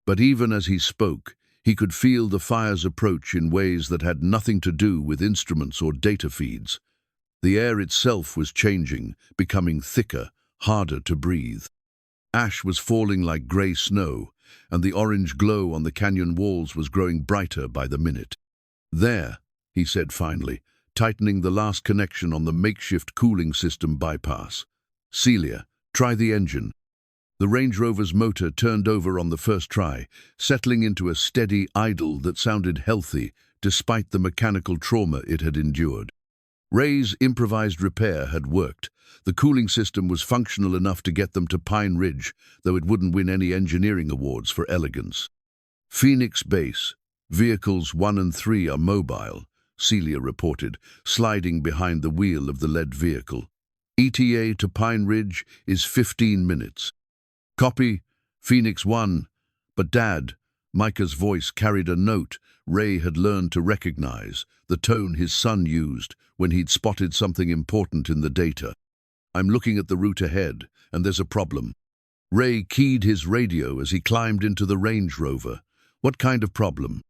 But even as he spoke, he could feel the fire's approach in ways that had nothing to do with instruments or data feeds. The air itself was changing, becoming thicker, harder to breathe. Ash was falling like grey snow, and the orange glow on the canyon walls was growing brighter by the minute. There, he said finally, tightening the last connection on the makeshift cooling system bypass. Celia, try the engine. The Range Rover's motor turned over on the first try, settling into a steady idle that sounded healthy despite the mechanical trauma it had endured. Ray's improvised repair had worked. The cooling system was functional enough to get them to Pine Ridge, though it wouldn't win any engineering awards for elegance. Phoenix Base. Vehicles 1 and 3 are mobile, Celia reported, sliding behind the wheel of the lead vehicle. ETA to Pine Ridge is 15 minutes. Copy, Phoenix 1. But Dad, Micah's voice carried a note Ray had learned to recognize, the tone his son used when he'd spotted something important in the data. I'm looking at the route ahead, and there's a problem. Ray keyed his radio as he climbed into the Range Rover. What kind of problem?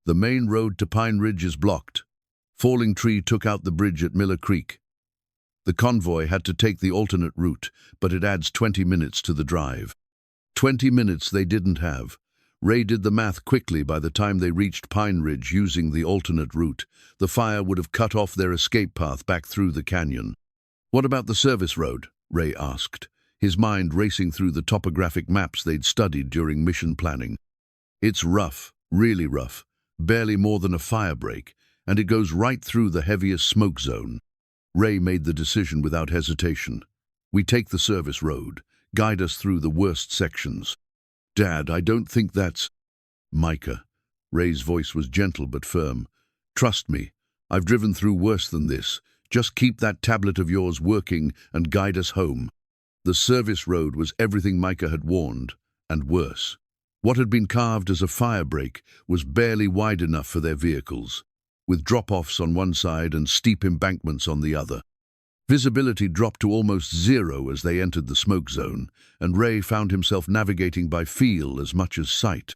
The main road to Pine Ridge is blocked. Falling tree took out the bridge at Miller Creek. The convoy had to take the alternate route, but it adds 20 minutes to the drive. 20 minutes they didn't have. Ray did the math quickly. By the time they reached Pine Ridge using the alternate route, the fire would have cut off their escape path back through the canyon. What about the service road? Ray asked, his mind racing through the topographic maps they'd studied during mission planning. It's rough, really rough, barely more than a fire break, and it goes right through the heaviest smoke zone. Ray made the decision without hesitation. We take the service road. Guide us through the worst sections. Dad, I don't think that's... Micah. Ray's voice was gentle but firm. Trust me, I've driven through worse than this. Just keep that tablet of yours working and guide us home. The service road was everything Micah had warned, and worse. What had been carved as a fire break was barely wide enough for their vehicles, with drop-offs on one side and steep embankments on the other. Visibility dropped to almost zero as they entered the smoke zone, and Ray found himself navigating by feel as much as sight.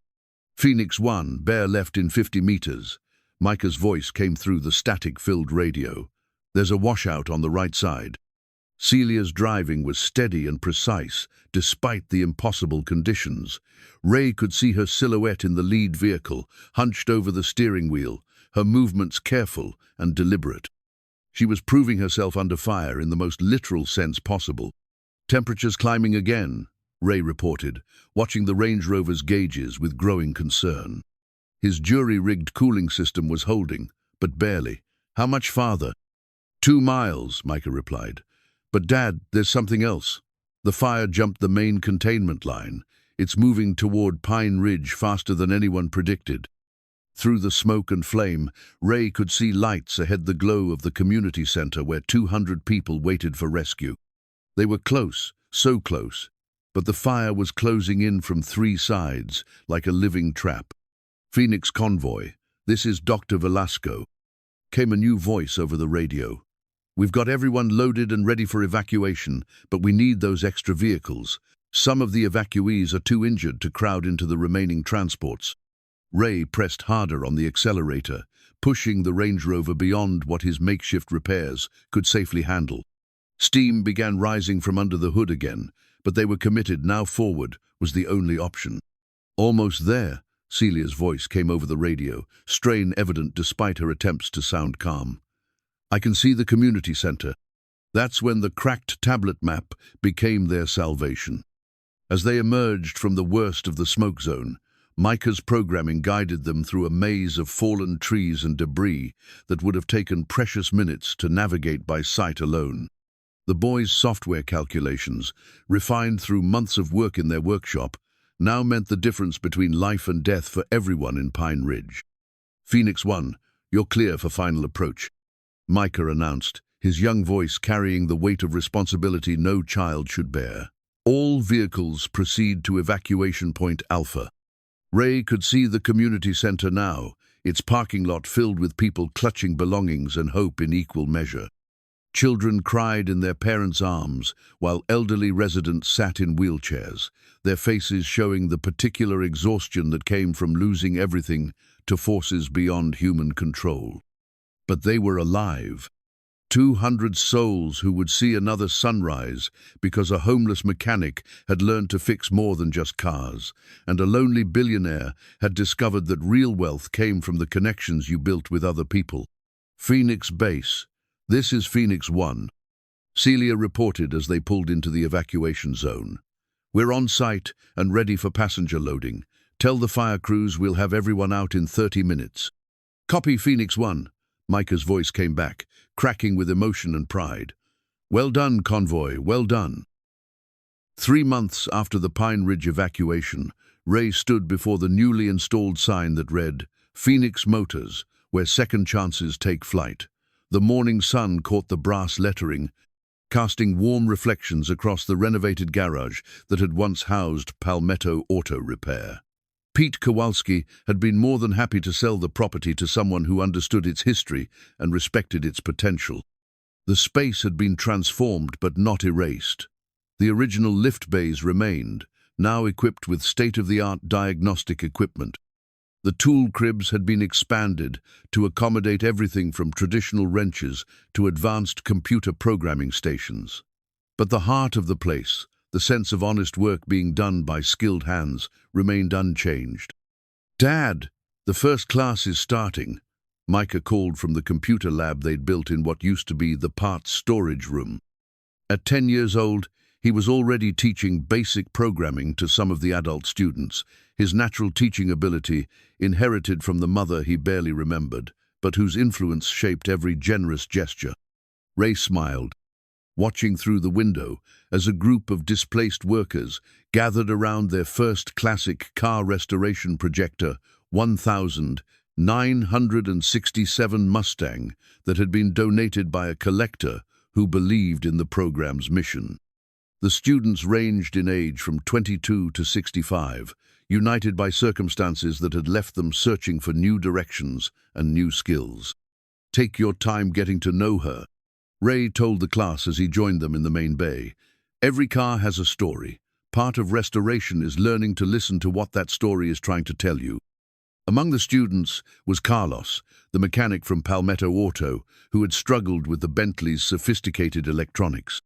Phoenix 1, bare left in 50 meters. Micah's voice came through the static-filled radio. There's a washout on the right side. Celia's driving was steady and precise, despite the impossible conditions. Ray could see her silhouette in the lead vehicle, hunched over the steering wheel, her movements careful and deliberate. She was proving herself under fire in the most literal sense possible. Temperatures climbing again, Ray reported, watching the Range Rover's gauges with growing concern. His jury-rigged cooling system was holding, but barely. How much farther? 2 miles, Micah replied. But Dad, there's something else. The fire jumped the main containment line. It's moving toward Pine Ridge faster than anyone predicted. Through the smoke and flame, Ray could see lights ahead, the glow of the community center where 200 people waited for rescue. They were close, so close, but the fire was closing in from 3 sides, like a living trap. Phoenix Convoy, this is Dr. Velasco. Came a new voice over the radio. We've got everyone loaded and ready for evacuation, but we need those extra vehicles. Some of the evacuees are too injured to crowd into the remaining transports. Ray pressed harder on the accelerator, pushing the Range Rover beyond what his makeshift repairs could safely handle. Steam began rising from under the hood again, but they were committed. Now forward was the only option. Almost there, Celia's voice came over the radio, strain evident despite her attempts to sound calm. I can see the community center. That's when the cracked tablet map became their salvation. As they emerged from the worst of the smoke zone, Micah's programming guided them through a maze of fallen trees and debris that would have taken precious minutes to navigate by sight alone. The boys' software calculations, refined through months of work in their workshop, now meant the difference between life and death for everyone in Pine Ridge. Phoenix 1, you're clear for final approach, Micah announced, his young voice carrying the weight of responsibility no child should bear. All vehicles proceed to evacuation point Alpha. Ray could see the community center now, its parking lot filled with people clutching belongings and hope in equal measure. Children cried in their parents' arms, while elderly residents sat in wheelchairs, their faces showing the particular exhaustion that came from losing everything to forces beyond human control. But they were alive. 200 souls who would see another sunrise because a homeless mechanic had learned to fix more than just cars, and a lonely billionaire had discovered that real wealth came from the connections you built with other people. Phoenix Base. This is Phoenix 1. Celia reported as they pulled into the evacuation zone. We're on site and ready for passenger loading. Tell the fire crews we'll have everyone out in 30 minutes. Copy, Phoenix 1. Micah's voice came back, cracking with emotion and pride. Well done, convoy, well done. 3 months after the Pine Ridge evacuation, Ray stood before the newly installed sign that read, Phoenix Motors, where second chances take flight. The morning sun caught the brass lettering, casting warm reflections across the renovated garage that had once housed Palmetto Auto Repair. Pete Kowalski had been more than happy to sell the property to someone who understood its history and respected its potential. The space had been transformed but not erased. The original lift bays remained, now equipped with state-of-the-art diagnostic equipment. The tool cribs had been expanded to accommodate everything from traditional wrenches to advanced computer programming stations. But the heart of the place, the sense of honest work being done by skilled hands, remained unchanged. Dad, the first class is starting, Micah called from the computer lab they'd built in what used to be the parts storage room. At 10 years old, he was already teaching basic programming to some of the adult students, his natural teaching ability inherited from the mother he barely remembered, but whose influence shaped every generous gesture. Ray smiled. watching through the window as a group of displaced workers gathered around their first classic car restoration projector, 1967 Mustang, that had been donated by a collector who believed in the program's mission. The students ranged in age from 22 to 65, united by circumstances that had left them searching for new directions and new skills. "Take your time getting to know her," Ray told the class as he joined them in the main bay. "Every car has a story. Part of restoration is learning to listen to what that story is trying to tell you." Among the students was Carlos, the mechanic from Palmetto Auto, who had struggled with the Bentley's sophisticated electronics.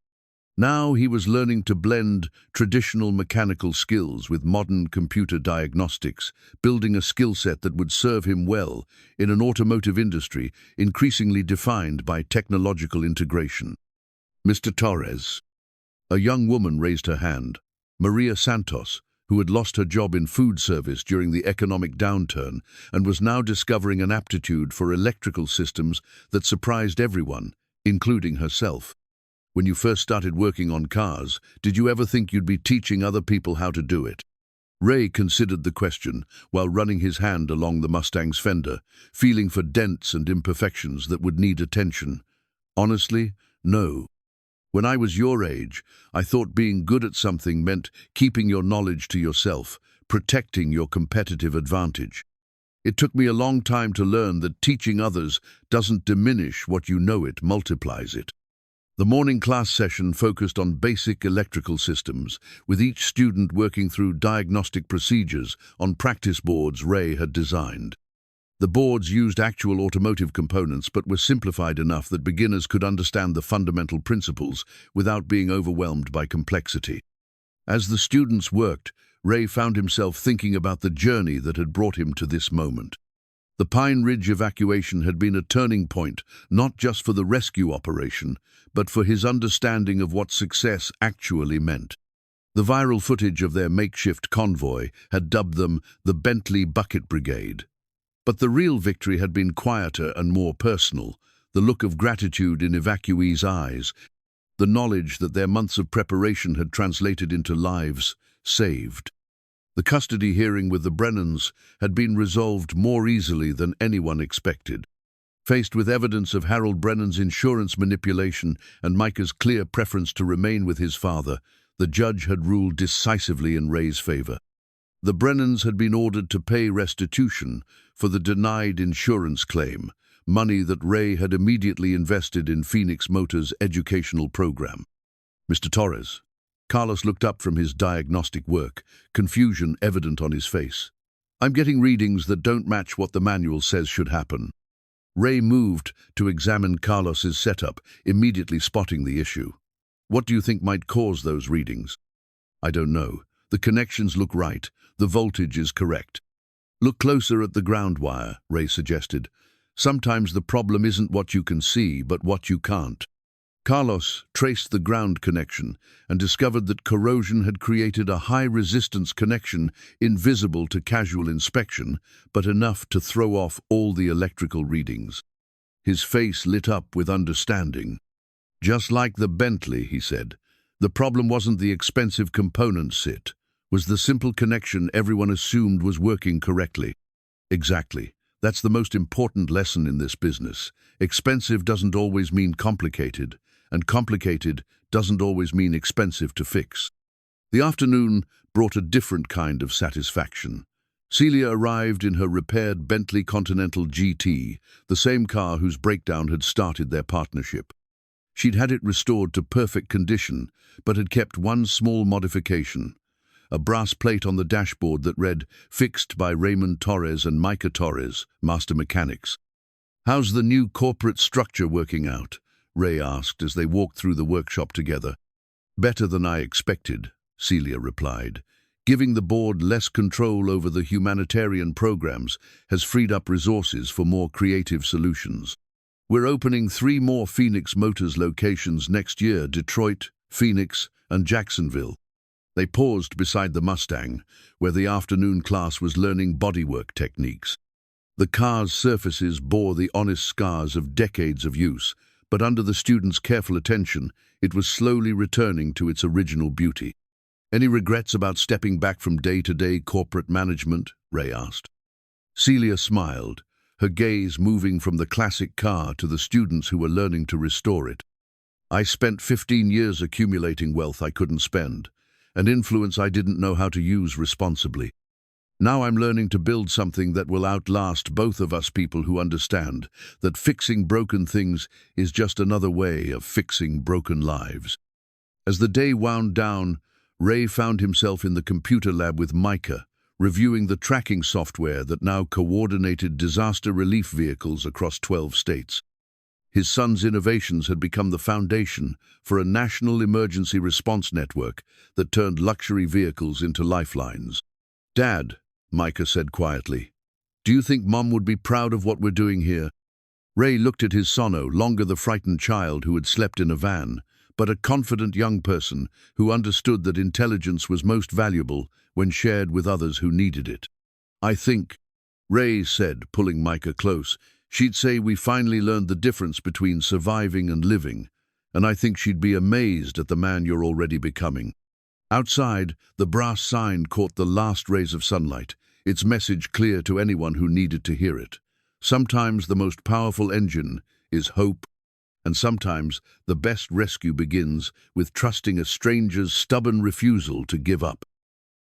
Now he was learning to blend traditional mechanical skills with modern computer diagnostics, building a skill set that would serve him well in an automotive industry increasingly defined by technological integration. "Mr. Torres." A young woman raised her hand. Maria Santos, who had lost her job in food service during the economic downturn and was now discovering an aptitude for electrical systems that surprised everyone, including herself. "When you first started working on cars, did you ever think you'd be teaching other people how to do it?" Ray considered the question while running his hand along the Mustang's fender, feeling for dents and imperfections that would need attention. "Honestly, no. When I was your age, I thought being good at something meant keeping your knowledge to yourself, protecting your competitive advantage. It took me a long time to learn that teaching others doesn't diminish what you know, it multiplies it." The morning class session focused on basic electrical systems, with each student working through diagnostic procedures on practice boards Ray had designed. The boards used actual automotive components but were simplified enough that beginners could understand the fundamental principles without being overwhelmed by complexity. As the students worked, Ray found himself thinking about the journey that had brought him to this moment. The Pine Ridge evacuation had been a turning point, not just for the rescue operation, but for his understanding of what success actually meant. The viral footage of their makeshift convoy had dubbed them the Bentley Bucket Brigade. But the real victory had been quieter and more personal, the look of gratitude in evacuees' eyes, the knowledge that their months of preparation had translated into lives saved. The custody hearing with the Brennans had been resolved more easily than anyone expected. Faced with evidence of Harold Brennan's insurance manipulation and Micah's clear preference to remain with his father, the judge had ruled decisively in Ray's favor. The Brennans had been ordered to pay restitution for the denied insurance claim, money that Ray had immediately invested in Phoenix Motor's educational program. "Mr. Torres." Carlos looked up from his diagnostic work, confusion evident on his face. "I'm getting readings that don't match what the manual says should happen." Ray moved to examine Carlos's setup, immediately spotting the issue. "What do you think might cause those readings?" "I don't know. The connections look right. The voltage is correct." "Look closer at the ground wire," Ray suggested. "Sometimes the problem isn't what you can see, but what you can't." Carlos traced the ground connection and discovered that corrosion had created a high-resistance connection invisible to casual inspection, but enough to throw off all the electrical readings. His face lit up with understanding. "Just like the Bentley," he said. "The problem wasn't the expensive components, it was the simple connection everyone assumed was working correctly." "Exactly. That's the most important lesson in this business. Expensive doesn't always mean complicated, and complicated doesn't always mean expensive to fix." The afternoon brought a different kind of satisfaction. Celia arrived in her repaired Bentley Continental GT, the same car whose breakdown had started their partnership. She'd had it restored to perfect condition, but had kept one small modification: a brass plate on the dashboard that read, "Fixed by Raymond Torres and Micah Torres, Master Mechanics." "How's the new corporate structure working out?" Ray asked as they walked through the workshop together. "Better than I expected," Celia replied. "Giving the board less control over the humanitarian programs has freed up resources for more creative solutions. We're opening 3 more Phoenix Motors locations next year: Detroit, Phoenix, and Jacksonville." They paused beside the Mustang, where the afternoon class was learning bodywork techniques. The car's surfaces bore the honest scars of decades of use, but under the students' careful attention, it was slowly returning to its original beauty. "Any regrets about stepping back from day-to-day corporate management?" Ray asked. Celia smiled, her gaze moving from the classic car to the students who were learning to restore it. "I spent 15 years accumulating wealth I couldn't spend, and influence I didn't know how to use responsibly. Now I'm learning to build something that will outlast both of us, people who understand that fixing broken things is just another way of fixing broken lives." As the day wound down, Ray found himself in the computer lab with Micah, reviewing the tracking software that now coordinated disaster relief vehicles across 12 states. His son's innovations had become the foundation for a national emergency response network that turned luxury vehicles into lifelines. "Dad," Micah said quietly, "do you think Mom would be proud of what we're doing here?" Ray looked at his son, no longer the frightened child who had slept in a van, but a confident young person who understood that intelligence was most valuable when shared with others who needed it. "I think," Ray said, pulling Micah close, "she'd say we finally learned the difference between surviving and living, and I think she'd be amazed at the man you're already becoming." Outside, the brass sign caught the last rays of sunlight, its message clear to anyone who needed to hear it. Sometimes the most powerful engine is hope, and sometimes the best rescue begins with trusting a stranger's stubborn refusal to give up.